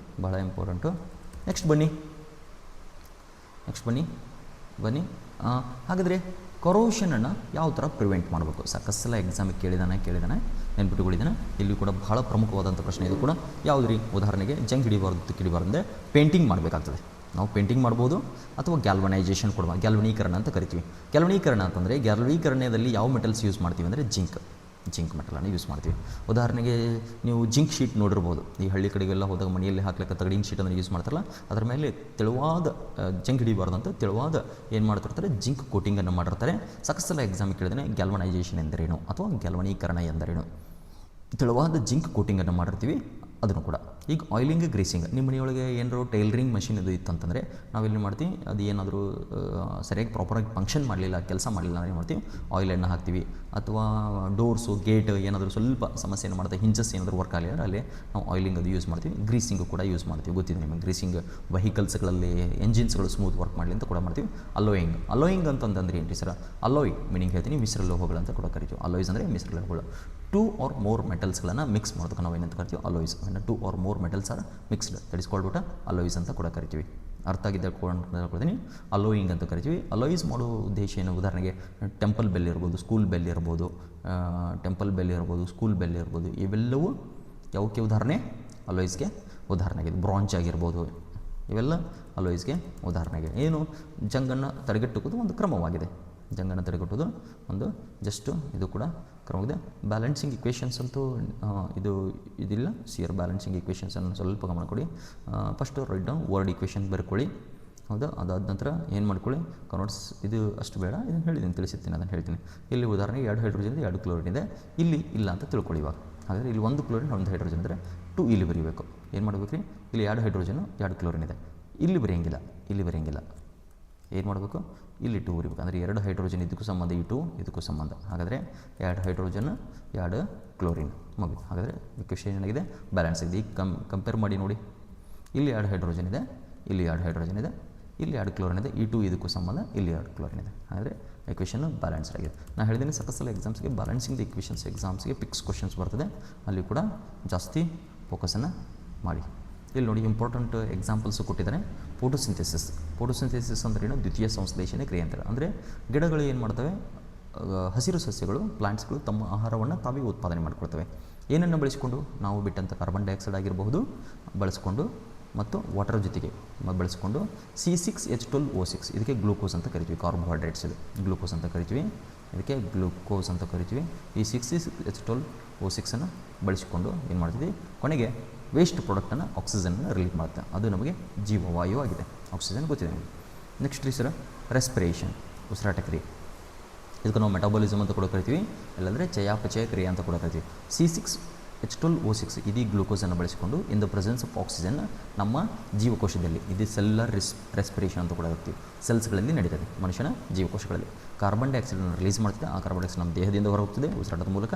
ಭಾಳ ಇಂಪಾರ್ಟೆಂಟು. ನೆಕ್ಸ್ಟ್ ಬನ್ನಿ. ಬನ್ನಿ ಹಾಗಾದರೆ ಕೊರೋಷನನ್ನು ಯಾವ ಥರ ಪ್ರಿವೆಂಟ್ ಮಾಡಬೇಕು? ಸಾಕಷ್ಟೆಲ್ಲ ಎಕ್ಸಾಮಿಗೆ ಕೇಳಿದಾನೆ ನೆನ್ಪಿಟ್ಟುಕೊಳ್ಳಿದ್ದಾನೆ. ಇಲ್ಲಿ ಕೂಡ ಬಹಳ ಪ್ರಮುಖವಾದಂಥ ಪ್ರಶ್ನೆ ಇದು ಕೂಡ. ಯಾವುದು ರೀ? ಉದಾಹರಣೆಗೆ ಜಂಗ್ ಹಿಡಿಬಾರ್ದು, ತುಕ್ಕು ಹಿಡಿಬಾರ್ದಂದರೆ ಪೇಂಟಿಂಗ್ ಮಾಡಬೇಕಾಗ್ತದೆ. ನಾವು ಪೇಂಟಿಂಗ್ ಮಾಡ್ಬೋದು ಅಥವಾ ಗ್ಯಾಲ್ವನೈಜೇಷನ್ ಕೊಡುವ, ಗ್ಯಾಲ್ವನೀಕರಣ ಅಂತ ಕರಿತೀವಿ. ಗ್ಯಾಲ್ವನೀಕರಣ ಅಂತಂದರೆ, ಗ್ಯಾಲ್ವನೀಕರಣದಲ್ಲಿ ಯಾವ ಮೆಟಲ್ಸ್ ಯೂಸ್ ಮಾಡ್ತೀವಿ ಅಂದರೆ ಜಿಂಕ್ ಮೆಟಲನ್ನು ಯೂಸ್ ಮಾಡ್ತೀವಿ. ಉದಾಹರಣೆಗೆ ನೀವು ಜಿಂಕ್ ಶೀಟ್ ನೋಡಿರ್ಬೋದು. ಈ ಹಳ್ಳಿ ಕಡೆಗೆಲ್ಲ ಹೋದಾಗ ಮನೆಯಲ್ಲಿ ಹಾಕ್ಲಿಕ್ಕೆ ತಗಡಿನ ಶೀಟನ್ನು ಯೂಸ್ ಮಾಡ್ತಾರಲ್ಲ, ಅದರ ಮೇಲೆ ತೆಳುವಾದ ಜಂಕ್ ಹಿಡಿಬಾರ್ದಂತ ತೆಳುವಾದ ಏನು ಮಾಡ್ತಿರ್ತಾರೆ, ಜಿಂಕ್ ಕೋಟಿಂಗನ್ನು ಮಾಡಿರ್ತಾರೆ. ಸಾಕಷ್ಟೆಲ್ಲ ಎಕ್ಸಾಮಿಗೆ ಕೇಳಿದ್ರೆ ಗ್ಯಾಲ್ವನೈಜೇಷನ್ ಎಂದರೇನು ಅಥವಾ ಗ್ಯಾಲ್ವನೀಕರಣ ಎಂದರೇನು, ತೆಳುವಾದ ಜಿಂಕ್ ಕೋಟಿಂಗನ್ನು ಮಾಡಿರ್ತೀವಿ. ಅದನ್ನು ಕೂಡ ಈಗ ಆಯಿಲಿಂಗ್, ಗ್ರೀಸಿಂಗ್. ನಿಮ್ಮ ಮನೆಯೊಳಗೆ ಏನಾದ್ರು ಟೈಲರಿಂಗ್ ಮಷಿನ್ ಇದು ಇತ್ತಂತಂದರೆ ನಾವೆಲ್ಲಿ ಮಾಡ್ತೀವಿ, ಅದು ಏನಾದರೂ ಸರಿಯಾಗಿ ಪ್ರಾಪರಾಗಿ ಫಂಕ್ಷನ್ ಮಾಡಲಿಲ್ಲ, ಕೆಲಸ ಮಾಡಲಿಲ್ಲ ಅಂದರೆ ಏನು ಮಾಡ್ತೀವಿ, ಆಯಿಲ್ ಎಣ್ಣೆ ಹಾಕ್ತೀವಿ. ಅಥವಾ ಡೋರ್ಸು, ಗೇಟ್ ಏನಾದರೂ ಸ್ವಲ್ಪ ಸಮಸ್ಯೆಯನ್ನು ಮಾಡ್ತೀವಿ, ಹಿಂಜಸ್ ಏನಾದರೂ ವರ್ಕ್ ಆಗಲಿ ಅಂದರೆ ಅಲ್ಲಿ ನಾವು ಆಯಿಲಿಂಗ್ ಅದು ಯೂಸ್ ಮಾಡ್ತೀವಿ. ಗ್ರೀಸಿಂಗು ಕೂಡ ಯೂಸ್ ಮಾಡ್ತೀವಿ, ಗೊತ್ತಿದೆ ನಿಮಗೆ. ಗ್ರೀಸಿಂಗ್ ವೆಹಿಕಲ್ಸ್ಗಳಲ್ಲಿ ಎಂಜಿನ್ಸ್ಗಳು ಸ್ಮೂತ್ ವರ್ಕ್ ಮಾಡಲಿ ಅಂತ ಕೂಡ ಮಾಡ್ತೀವಿ. ಅಲೋಯಿಂಗ್ ಅಂತಂದ್ರೆ ಏನು ಸರ್? ಅಲೋಯ್ ಮೀನಿಂಗ್ ಹೇಳ್ತೀನಿ, ಮಿಶ್ರಲೋಹಗಳು ಅಂತ ಕೂಡ ಕರಿತೀವಿ. ಅಲೋಯ್ಸ್ ಅಂದರೆ ಮಿಶ್ರಲೋಹಗಳು. 2 or more ಮೆಟಲ್ಸ್ಗಳನ್ನು ಮಿಕ್ಸ್ ಮಾಡೋದಕ್ಕೆ ನಾವು ಏನಂತ ಕರಿತೀವಿ, alloys. 2 or more metals are mixed, ತಿಳಿಸ್ಕೊಳ್ಬಿಟ್ಟು ಅಲೋಯ್ಸ್ ಅಂತ ಕೂಡ ಕರಿತೀವಿ. ಅರ್ಥ ಆಗಿದ್ದ ಕೊಡ್ತೀನಿ. ಅಲೋಯಿಂಗ್ ಅಂತ ಕರಿತೀವಿ. ಅಲೋಯ್ಸ್ ಮಾಡೋ ಉದ್ದೇಶ ಏನು? ಉದಾಹರಣೆಗೆ ಟೆಂಪಲ್ ಬೆಲ್ ಇರ್ಬೋದು, ಸ್ಕೂಲ್ ಬೆಲ್ ಇರ್ಬೋದು, ಇವೆಲ್ಲವೂ ಯಾವಕ್ಕೆ ಉದಾಹರಣೆ? ಅಲೋಯ್ಸ್ಗೆ ಉದಾಹರಣೆಗೆ. ಬ್ರಾಂಚ್ ಆಗಿರ್ಬೋದು, ಇವೆಲ್ಲ ಅಲೋಯ್ಸ್ಗೆ ಉದಾಹರಣೆಗೆ. ಏನು? ಜಂಗನ್ನು ತಡೆಗಟ್ಟುವುದು ಒಂದು ಕ್ರಮವಾಗಿದೆ. ಜಂಗನ್ನು ತಡೆಗಟ್ಟುವುದು ಒಂದು ಇದು ಕೂಡ ಕ್ರಮವಿದೆ. ಬ್ಯಾಲೆನ್ಸಿಂಗ್ ಇಕ್ವೇಷನ್ಸ್ ಅಂತೂ ಇದಿಲ್ಲ. ಸಿಯರ್ ಬ್ಯಾಲೆನ್ಸಿಂಗ್ ಇಕ್ವೇಷನ್ಸನ್ನು ಸ್ವಲ್ಪ ಗಮನ ಕೊಡಿ. First write down word equation ಬರ್ಕೊಳ್ಳಿ. ಹೌದಾ? ಅದಾದ ನಂತರ ಏನು ಮಾಡ್ಕೊಳ್ಳಿ, ಕನ್ವರ್ಟ್ಸ್. ಇದು ಅಷ್ಟು ಬೇಡ, ಇದನ್ನು ಹೇಳಿದ್ದೀನಿ, ತಿಳಿಸಿರ್ತೀನಿ, ಅದನ್ನು ಹೇಳ್ತೀನಿ. ಇಲ್ಲಿ ಉದಾಹರಣೆಗೆ 2 ಹೈಡ್ರೋಜನ್ ಇದೆ, 2 ಕ್ಲೋರಿನ್ ಇದೆ. ಇಲ್ಲಿ ಇಲ್ಲ ಅಂತ ತಿಳ್ಕೊಳ್ಳಿ ಇವಾಗ. ಹಾಗಾದರೆ ಇಲ್ಲಿ 1 ಕ್ಲೋರಿನ್ 1 ಹೈಡ್ರೋಜನ್ ಅಂದರೆ 2 ಇಲ್ಲಿ ಬರೀಬೇಕು. ಏನು ಮಾಡಬೇಕು ರೀ? ಇಲ್ಲಿ 2 ಹೈಡ್ರೋಜನು 2 ಕ್ಲೋರಿನ್ ಇದೆ, ಇಲ್ಲಿ ಬರೆಯಂಗಿಲ್ಲ. ಏನು ಮಾಡಬೇಕು? ಇಲ್ಲಿ 2 ಬರೀಬೇಕು. ಅಂದರೆ 2 ಹೈಡ್ರೋಜನ್ ಇದಕ್ಕೂ ಸಂಬಂಧ, ಈ 2 ಇದಕ್ಕೂ ಸಂಬಂಧ. ಹಾಗಾದರೆ 2 ಹೈಡ್ರೋಜನ್ 2 ಕ್ಲೋರಿನ್ ಮುಗಿದು. ಹಾಗಾದರೆ ಇಕ್ವೇಷನ್ ಏನಾಗಿದೆ? ಬ್ಯಾಲೆನ್ಸ್ ಇದೆ. ಈಗ ಕಂಪೇರ್ ಮಾಡಿ ನೋಡಿ. ಇಲ್ಲಿ 2 ಹೈಡ್ರೋಜನ್ ಇದೆ, ಇಲ್ಲಿ 2 ಹೈಡ್ರೋಜನ್ ಇದೆ, ಇಲ್ಲಿ 2 ಕ್ಲೋರಿನ್ ಇದೆ. ಈ 2 ಇದಕ್ಕೂ ಸಂಬಂಧ, ಇಲ್ಲಿ 2 ಕ್ಲೋರಿನ್ ಇದೆ. ಹಾಗಾದರೆ ಇಕ್ವೇಷನ್ ಬ್ಯಾಲೆನ್ಸ್ಡ್ ಆಗಿದೆ. ನಾನು ಹೇಳಿದ್ದೀನಿ ಸಾಕಷ್ಟು ಎಕ್ಸಾಮ್ಸ್ಗೆ ಬ್ಯಾಲೆನ್ಸಿಂಗ್ ದ ಇಕ್ವೇಷನ್ಸ್ ಎಕ್ಸಾಮ್ಸ್ಗೆ ಪಿಕ್ಸ್ ಕ್ವಶನ್ಸ್ ಬರ್ತದೆ. ಅಲ್ಲಿ ಕೂಡ ಜಾಸ್ತಿ ಫೋಕಸನ್ನು ಮಾಡಿ. ಇಲ್ಲಿ ನೋಡಿ ಇಂಪಾರ್ಟೆಂಟ್ ಎಕ್ಸಾಂಪಲ್ಸು ಕೊಟ್ಟಿದ್ದಾರೆ. ಫೋಟೋಸಿಂಥೆಸಿಸ್ ಅಂದ್ರೆ ಏನು? ದ್ವಿತೀಯ ಸಂಶ್ಲೇಷಣೆ ಕ್ರಿಯೆ ಅಂತಾರೆ. ಅಂದರೆ ಗಿಡಗಳು ಏನು ಮಾಡ್ತವೆ, ಹಸಿರು ಸಸ್ಯಗಳು, ಪ್ಲಾಂಟ್ಸ್ಗಳು ತಮ್ಮ ಆಹಾರವನ್ನು ತಾವೇ ಉತ್ಪಾದನೆ ಮಾಡಿಕೊಳ್ತವೆ. ಏನನ್ನು ಬಳಸಿಕೊಂಡು? ನಾವು ಬಿಟ್ಟಂಥ ಕಾರ್ಬನ್ ಡೈಆಕ್ಸೈಡ್ ಆಗಿರಬಹುದು ಬಳಸ್ಕೊಂಡು, ಮತ್ತು ವಾಟರ್ ಜೊತೆಗೆ ಬಳಸ್ಕೊಂಡು C6H12O6 ಇದಕ್ಕೆ ಗ್ಲೂಕೋಸ್ ಅಂತ ಕರಿತೀವಿ. ಕಾರ್ಬೋಹೈಡ್ರೇಟ್ಸ್ ಇದು ಗ್ಲೂಕೋಸ್ ಅಂತ ಕರಿತೀವಿ, ಇದಕ್ಕೆ ಗ್ಲೂಕೋಸ್ ಅಂತ ಕರಿತೀವಿ. ಈ 6H12O6 ಬಳಸಿಕೊಂಡು ಏನು ಮಾಡ್ತೀವಿ, ಕೊನೆಗೆ ವೇಸ್ಟ್ ಪ್ರಾಡಕ್ಟನ್ನು ಆಕ್ಸಿಜನ್ನ ರಿಲೀಸ್ ಮಾಡುತ್ತೆ. ಅದು ನಮಗೆ ಜೀವವಾಯು ಆಗಿದೆ. ಆಕ್ಸಿಜನ್ ಗೊತ್ತಿದೆ ನಮಗೆ. ನೆಕ್ಸ್ಟ್ ರೀ ಸರ್, ರೆಸ್ಪಿರೇಷನ್, ಉಸಿರಾಟ ಕ್ರಿಯೆ. ಇದಕ್ಕೆ ನಾವು ಮೆಟಾಬಾಲಿಸಮ್ ಅಂತ ಕೂಡ ಕರಿತೀವಿ, ಇಲ್ಲಾಂದರೆ ಚಯಾಪಚಯ ಕ್ರಿಯೆ ಅಂತ ಕೂಡ ಕರಿತೀವಿ. C6H12O6 ಇದೀ ಗ್ಲೂಕೋಸನ್ನು ಬಳಸಿಕೊಂಡು in the presence of oxygen ನಮ್ಮ ಜೀವಕೋಶದಲ್ಲಿ, ಇದು ಸೆಲ್ಯುಲರ್ ರೆಸ್ಪಿರೇಷನ್ ಅಂತ ಕೂಡ ಕರಿತೀವಿ. ಸೆಲ್ಸ್ಗಳಲ್ಲಿ ನಡೀತದೆ ಮನುಷ್ಯನ ಜೀವಕೋಶಗಳಲ್ಲಿ. ಕಾರ್ಬನ್ ಡೈಆಕ್ಸೈಡನ್ನು ರಿಲೀಸ್ ಮಾಡ್ತದೆ. ಆ ಕಾರ್ಬನ್ ಡೈಆಕ್ಸೈಡ್ ನಮ್ಮ ದೇಹದಿಂದ ಹೊರ ಹೋಗ್ತದೆ, ಉಸಿರಾಟದ ಮೂಲಕ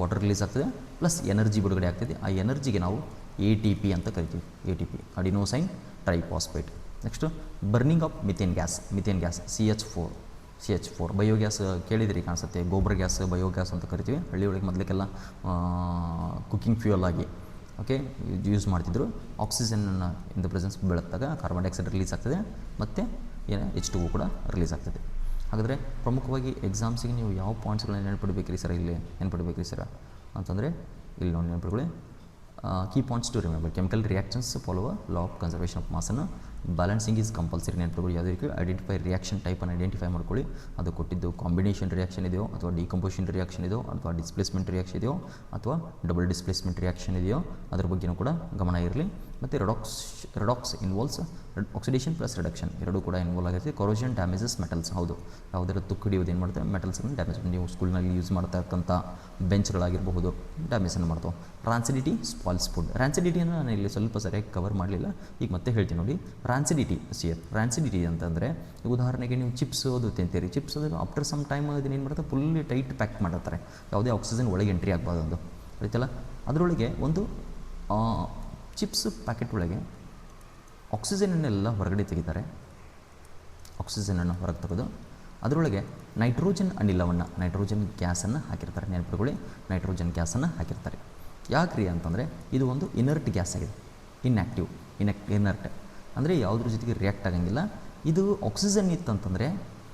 ವಾಟರ್ ರಿಲೀಸ್ ಆಗ್ತದೆ, ಪ್ಲಸ್ ಎನರ್ಜಿ ಬಿಡುಗಡೆ ಆಗ್ತದೆ. ಆ ಎನರ್ಜಿಗೆ ನಾವು ATP ಅಂತ ಕರಿತೀವಿ. ATP ಅಡಿನೋಸೈನ್ triphosphate. Next burning of methane gas CH4 biogas ಕೇಳಿದ್ರಿ ಕಾಣಿಸುತ್ತೆ. ಗೋಬರ್ ಗ್ಯಾಸ್, ಬಯೋಗ್ಯಾಸ್ ಅಂತ ಕರಿತೀವಿ. ಹಳ್ಳಿಯೊಳಗೆ ಮೊದಲಿಗೆಲ್ಲ ಕುಕ್ಕಿಂಗ್ ಫ್ಯೂಯಲ್ ಆಗಿ ಯೂಸ್ ಮಾಡ್ತಿದ್ರು. ಆಕ್ಸಿಜನ್ನ ಇನ್ ದ ಪ್ರೆಸೆನ್ಸ್ ಬೆಳೆದಾಗ ಕಾರ್ಬನ್ ಡೈಆಕ್ಸೈಡ್ ರಿಲೀಸ್ ಆಗ್ತದೆ, ಮತ್ತು H2O ಕೂಡ ರಿಲೀಸ್ ಆಗ್ತದೆ. ಹಾಗಾದರೆ ಪ್ರಮುಖವಾಗಿ ಎಕ್ಸಾಮ್ಸಿಗೆ ನೀವು ಯಾವ ಪಾಯಿಂಟ್ಸ್ಗಳನ್ನ ನೆನಪಿಡ್ಬೇಕ್ರಿ ಸರ್? ಇಲ್ಲಿ ನೆನಪಿಡ್ಬೇಕ್ರಿ ಸರ್ ಅಂತಂದರೆ ಇಲ್ಲಿ ನೋಡಿ ನೆನಪಿಡ್ಕೊಳ್ಳಿ. Key points to remember: chemical reactions follow law of conservation of ಮಾಸನ್ನು. Balancing is compulsory. ನೆನಪಿಟ್ಕೊಳ್ಳಿ. ಯಾವುದೇ ರೀತಿ ಐಡೆಂಟಿಫೈ ರಿಯಾಕ್ಷನ್ ಟೈಪನ್ನು ಐಡೆಂಟಿಫೈ ಮಾಡ್ಕೊಳ್ಳಿ. ಅದು ಕೊಟ್ಟಿದ್ದು ಕಾಂಬಿನೇಷನ್ ರಿಯಾಕ್ಷನ್ ಇದೆಯೋ, ಅಥವಾ ಡಿಕಂಪೋಸಿಷನ್ ರಿಯಾಕ್ಷನ್ ಇದೆಯೋ, ಅಥವಾ ಡಿಸ್ಪ್ಲೇಸ್ಮೆಂಟ್ ರಿಯಾಕ್ಷನ್ ಇದೆಯೋ, ಅಥವಾ ಡಬಲ್ ಡಿಸ್ಪ್ಲೇಸ್ಮೆಂಟ್ ರಿಯಾಕ್ಷನ್ ಇದೆಯೋ, ಅದ್ರ ಬಗ್ಗೆಯೂ ಕೂಡ ಗಮನ ಇರಲಿ. ಮತ್ತು redox involves oxidation plus reduction, ಎರಡೂ ಕೂಡ ಇನ್ವಾಲ್ವ್ ಆಗಿರುತ್ತೆ. Corrosion damages metals. ಹೌದು, ಯಾವುದರ ತುಕ್ಕು ಹಿಡಿಯೋದು ಏನು ಮಾಡುತ್ತೆ, ಮೆಟಲ್ಸನ್ನು ಡ್ಯಾಮೇಜ್. ನೀವು ಸ್ಕೂಲ್ನಲ್ಲಿ ಯೂಸ್ ಮಾಡ್ತಾ ಇರ್ತಂಥ ಬೆಂಚ್ಗಳಾಗಿರಬಹುದು, ಡ್ಯಾಮೇಜನ್ನು ಮಾಡ್ತಾವೆ. ರಾನ್ಸಿಡಿಟಿ ಸ್ಪಾಯ್ಲ್ಸ್ ಫುಡ್. ರಾನ್ಸಿಡಿಟಿಯನ್ನು ನಾನು ಇಲ್ಲಿ ಸ್ವಲ್ಪ ಸರಿಯಾಗಿ ಕವರ್ ಮಾಡಲಿಲ್ಲ, ಈಗ ಮತ್ತೆ ಹೇಳ್ತೀನಿ ನೋಡಿ. ರಾನ್ಸಿಡಿಟಿ ಅಂತಂದರೆ, ಉದಾಹರಣೆಗೆ ನೀವು ಚಿಪ್ಸ್ ಅದು ತಿಂತೀರಿ. ಚಿಪ್ಸ್ ಅದು ಆಫ್ಟರ್ ಸಮ್ ಟೈಮ್ ಅದನ್ನ ಏನು ಮಾಡ್ತಾರೆ, ಫುಲ್ಲಿ ಟೈಟ್ ಪ್ಯಾಕ್ ಮಾಡಿರ್ತಾರೆ, ಯಾವುದೇ ಆಕ್ಸಿಜನ್ ಒಳಗೆ ಎಂಟ್ರಿ ಆಗಬಾರ್ದು ಒಂದು, ಆಯ್ತಲ್ಲ. ಅದರೊಳಗೆ ಒಂದು ಚಿಪ್ಸ್ ಪ್ಯಾಕೆಟ್ ಒಳಗೆ ಆಕ್ಸಿಜನನ್ನೆಲ್ಲ ಹೊರಗಡೆ ತೆಗಿತಾರೆ. ಆಕ್ಸಿಜನನ್ನು ಹೊರಗೆ ತೆಗೆದು ಅದರೊಳಗೆ ನೈಟ್ರೋಜನ್ ಅನಿಲವನ್ನು, ನೈಟ್ರೋಜನ್ ಗ್ಯಾಸನ್ನು ಹಾಕಿರ್ತಾರೆ. ನೆನಪಿಟ್ಕೊಳ್ಳಿ, ನೈಟ್ರೋಜನ್ ಗ್ಯಾಸನ್ನು ಹಾಕಿರ್ತಾರೆ. ಯಾಕ್ರಿ ಅಂತಂದರೆ, ಇದು ಒಂದು ಇನರ್ಟ್ ಗ್ಯಾಸ್ ಆಗಿದೆ. ಇನ್ಆ್ಯಕ್ಟಿವ್, ಇನರ್ಟ್ ಅಂದರೆ ಯಾವುದ್ರ ಜೊತೆಗೆ ರಿಯಾಕ್ಟ್ ಆಗಂಗಿಲ್ಲ. ಇದು ಆಕ್ಸಿಜನ್ ಇತ್ತಂತಂದರೆ,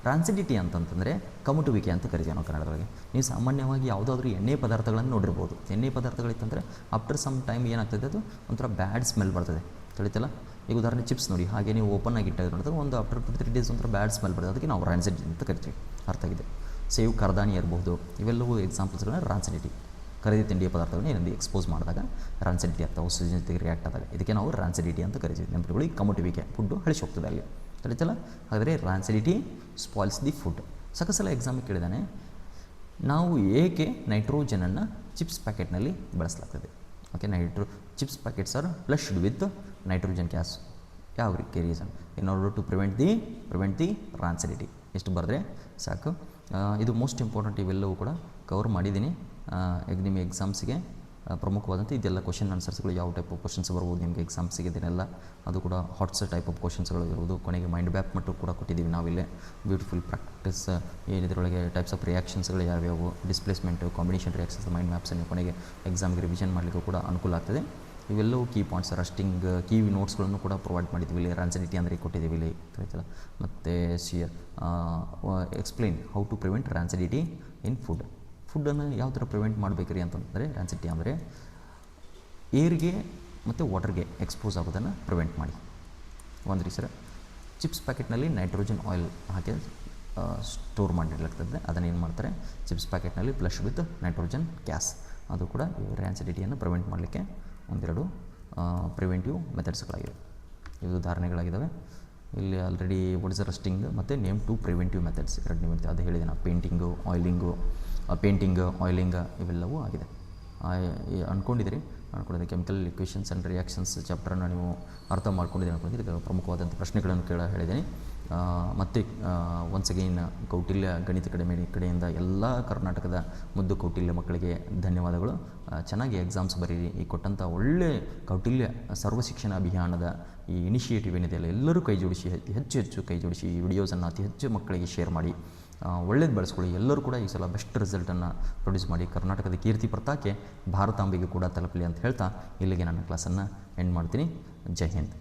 ರಾನ್ಸಿಡಿಟಿ ಅಂತಂತಂದರೆ ಕಮಟುವಿಕೆ ಅಂತ ಕರಿತೀವಿ ನಾವು ಕನ್ನಡದೊಳಗೆ. ನೀವು ಸಾಮಾನ್ಯವಾಗಿ ಯಾವುದಾದ್ರೂ ಎಣ್ಣೆ ಪದಾರ್ಥಗಳನ್ನು ನೋಡಿರ್ಬೋದು. ಎಣ್ಣೆ ಪದಾರ್ಥಗಳಿತ್ತಂದರೆ ಆಫ್ಟರ್ ಸಮ್ ಟೈಮ್ ಏನಾಗ್ತದೆ, ಅದು ಒಂಥರ ಬ್ಯಾಡ್ ಸ್ಮೆಲ್ ಬರ್ತದೆ, ತಿಳಿತಲ್ಲ. ಈಗ ಉದಾಹರಣೆ ಚಿಪ್ಸ್ ನೋಡಿ, ಹಾಗೆ ನೀವು ಓಪನ್ ಆಗಿ ಇಟ್ಟಾಗ ನೋಡಿದ್ರೆ ಒಂದು ಆಫ್ಟರ್ 2-3 ಡೇಸ್ ಒಂಥರ ಬ್ಯಾಡ್ ಸ್ಮೆಲ್ ಬರ್ತದೆ, ಅದಕ್ಕೆ ನಾವು ರಾನ್ಸಿಡಿಟಿ ಅಂತ ಕರಿತೀವಿ. ಅರ್ಥ ಆಗಿದೆ. ಸೇವ್, ಕರ್ದಾನಿ ಇರ್ಬೋದು, ಇವೆಲ್ಲವೂ ಎಕ್ಸಾಂಪಲ್ಸ್ಗಳನ್ನ ರಾನ್ಸಿಡಿಟಿ. ಕರಿದ ತಿಂಡಿಯ ಪದಾರ್ಥಗಳನ್ನ ಏನಲ್ಲಿ ಎಕ್ಸ್ಪೋಸ್ ಮಾಡಿದಾಗ ರಾನ್ಸಿಡಿಟಿ ಆಗ್ತವೆ, ಆಕ್ಸಿಜನ್ ಜೊತೆಗೆ ರಿಯಾಕ್ಟ್ ಆದಾಗ. ಇದಕ್ಕೆ ನಾವು ರಾನ್ಸಿಡಿಟಿ ಅಂತ ಕರಿತೀವಿ. ನೆನಪಿಟ್ಕೊಳ್ಳಿ, ಕಮಟುವಿಕೆ, ಫುಡ್ಡು ಹಳಿಸಿ ಹೋಗ್ತದೆ ಅಲ್ಲಿ, ತಿಳಿತಲ್ಲ. ಹಾಗಾದರೆ ರಾನ್ಸಿಡಿಟಿ ಸ್ಪಾಯ್ಲ್ಸ್ ದಿ ಫುಡ್. ಸಲ ಎಕ್ಸಾಮಿಗೆ ಕೇಳಿದಾನೆ, ನಾವು ಏಕೆ ನೈಟ್ರೋಜನನ್ನು ಚಿಪ್ಸ್ ಪ್ಯಾಕೆಟ್ನಲ್ಲಿ ಬಳಸಲಾಗ್ತದೆ? Okay, chips packets are flushed with nitrogen gas. ಯಾವ reason? In order to prevent the rancidity. ಎಷ್ಟು ಬರೆದ್ರೆ ಸಾಕು. ಇದು ಮೋಸ್ಟ್ ಇಂಪಾರ್ಟೆಂಟ್. ಇವೆಲ್ಲವೂ ಕೂಡ ಕವರ್ ಮಾಡಿದ್ದೀನಿ. ನಿಮ್ಮ ಎಕ್ಸಾಮ್ಸಿಗೆ ಪ್ರಮುಖವಾದಂಥ ಇದೆಲ್ಲ ಕ್ವಶನ್ ಆನ್ಸರ್ಸ್ಗಳು, ಯಾವ ಟೈಪ್ ಆಫ್ ಕ್ವಶನ್ಸ್ ಬರ್ಬೋದು ನಿಮಗೆ ಎಕ್ಸಾಮ್ಸಿಗೆ, ಇದನ್ನೆಲ್ಲ ಅದು ಕೂಡ ಹಾಟ್ಸ್ ಟೈಪ್ ಆಫ್ ಕ್ವಶನ್ಸ್ಗಳು ಇರ್ಬೋದು. ಕೊನೆಗೆ ಮೈಂಡ್ ಮ್ಯಾಪ್ ಮಟ್ಟು ಕೂಡ ಕೊಟ್ಟಿದ್ದೀವಿ ನಾವಿಲ್ಲೇ. ಬ್ಯೂಟಿಫುಲ್ ಪ್ರಾಕ್ಟೀಸ್ ಏನಿದ್ರೊಳಗೆ ಟೈಪ್ಸ್ ಆಫ್ ರಿಯಾಕ್ಷನ್ಸ್ಗಳು ಯಾವ್ಯಾವು, ಡಿಸ್ಪ್ಲೇಸ್ಮೆಂಟು, ಕಾಂಬಿನೇಷನ್ ರಿಯಾಕ್ಷನ್ಸ್, ಮೈಂಡ್ ಮ್ಯಾಪ್ಸನ್ನು ಕೊನೆಗೆ ಎಕ್ಸಾಮ್ಗೆ ರಿವಿಷನ್ ಮಾಡಲಿಕ್ಕೂ ಕೂಡ ಅನುಕೂಲ ಆಗ್ತದೆ. ಇವೆಲ್ಲವೂ ಕೀ ಪಾಯಿಂಟ್ಸ್, ರಸ್ಟಿಂಗ್ ಕೀ ನೋಟ್ಸ್ಗಳನ್ನು ಕೂಡ ಪ್ರೊವೈಡ್ ಮಾಡಿದ್ದೀವಿ ಇಲ್ಲಿ. ರಾನ್ಸಿಡಿಟಿ ಅಂದರೆ ಕೊಟ್ಟಿದ್ದೀವಿ ಇಲ್ಲಿ, ಆಯ್ತಲ್ಲ. ಮತ್ತು ಎಕ್ಸ್ಪ್ಲೈನ್ ಹೌ ಟು ಪ್ರಿವೆಂಟ್ ರಾನ್ಸಿಡಿಟಿ ಇನ್ ಫುಡ್ಡನ್ನು ಯಾವ ಥರ ಪ್ರಿವೆಂಟ್ ಮಾಡಬೇಕ್ರಿ ಅಂತಂದರೆ, ರಾನ್ಸಿಡಿಟಿ ಅಂದರೆ ಏರ್ಗೆ ಮತ್ತು ವಾಟರ್ಗೆ ಎಕ್ಸ್ಪೋಸ್ ಆಗೋದನ್ನು ಪ್ರಿವೆಂಟ್ ಮಾಡಿ. ಒಂದು ಸರ್, ಚಿಪ್ಸ್ ಪ್ಯಾಕೆಟ್ನಲ್ಲಿ ನೈಟ್ರೋಜನ್ ಆಯಿಲ್ ಹಾಕಿ ಸ್ಟೋರ್ ಮಾಡಿರ್ಲಾಗ್ತದೆ. ಅದನ್ನು ಏನು ಮಾಡ್ತಾರೆ, ಚಿಪ್ಸ್ ಪ್ಯಾಕೆಟ್ನಲ್ಲಿ ಫ್ಲಶ್ ವಿತ್ ನೈಟ್ರೋಜನ್ ಗ್ಯಾಸ್. ಅದು ಕೂಡ ರಾನ್ಸಿಡಿಟಿಯನ್ನು ಪ್ರಿವೆಂಟ್ ಮಾಡಲಿಕ್ಕೆ ಒಂದೆರಡು ಪ್ರಿವೆಂಟಿವ್ ಮೆಥಡ್ಸ್ಗಳಾಗಿವೆ. ಇವು ಉದಾಹರಣೆಗಳಾಗಿದ್ದಾವೆ. ಇಲ್ಲಿ ಆಲ್ರೆಡಿ ವಾಟ್ ಇಸ್ ರಸ್ಟಿಂಗ್ ಮತ್ತು ನೇಮ್ ಟು ಪ್ರಿವೆಂಟಿವ್ ಮೆಥಡ್ಸ್ ಎರಡು ನಿಮಗೆ ಅದು ಹೇಳಿದೆ ನಾನು. ಪೇಂಟಿಂಗು, ಆಯಿಲಿಂಗ್ ಇವೆಲ್ಲವೂ ಆಗಿದೆ. ಅಂದ್ಕೊಂಡಿದ್ದೀರಿ ಕೆಮಿಕಲ್ ಇಕ್ವೇಷನ್ಸ್ ಆ್ಯಂಡ್ ರಿಯಾಕ್ಷನ್ಸ್ ಚಾಪ್ಟರ್ನ ನೀವು ಅರ್ಥ ಮಾಡ್ಕೊಂಡಿದ್ದೀರಿ ಅಂದ್ಕೊಂಡಿದ್ದೀರಿ. ಇದಕ್ಕೆ ಪ್ರಮುಖವಾದಂಥ ಪ್ರಶ್ನೆಗಳನ್ನು ಹೇಳಿದ್ದೀನಿ. ಮತ್ತು ಒನ್ಸ್ ಅಗೈನ್ ಕೌಟಿಲ್ಯ ಗಣಿತ ಕಡೆಯಿಂದ ಎಲ್ಲ ಕರ್ನಾಟಕದ ಮುದ್ದು ಕೌಟಿಲ್ಯ ಮಕ್ಕಳಿಗೆ ಧನ್ಯವಾದಗಳು. ಚೆನ್ನಾಗಿ ಎಕ್ಸಾಮ್ಸ್ ಬರೀರಿ. ಈ ಕೊಟ್ಟಂಥ ಒಳ್ಳೆ ಕೌಟಿಲ್ಯ ಸರ್ವ ಶಿಕ್ಷಣ ಅಭಿಯಾನದ ಈ ಇನಿಷಿಯೇಟಿವ್ ಏನಿದೆಯಲ್ಲ, ಎಲ್ಲರೂ ಕೈ ಜೋಡಿಸಿ, ಹೆಚ್ಚು ಕೈ ಜೋಡಿಸಿ ಈ ವಿಡಿಯೋಸನ್ನು ಅತಿ ಹೆಚ್ಚು ಮಕ್ಕಳಿಗೆ ಶೇರ್ ಮಾಡಿ, ಒಳ್ಳೇದು ಬಳಸ್ಕೊಳ್ಳಿ. ಎಲ್ಲರೂ ಕೂಡ ಈ ಸಲ ಬೆಸ್ಟ್ ರಿಸಲ್ಟನ್ನು ಪ್ರೊಡ್ಯೂಸ್ ಮಾಡಿ ಕರ್ನಾಟಕದ ಕೀರ್ತಿ ಪತಾಕೆ ಭಾರತಾಂಬೆಗೆ ಕೂಡ ತಲುಪಲಿ ಅಂತ ಹೇಳ್ತಾ ಇಲ್ಲಿಗೆ ನನ್ನ ಕ್ಲಾಸನ್ನು ಎಂಡ್ ಮಾಡ್ತೀನಿ. ಜೈ ಹಿಂದ್.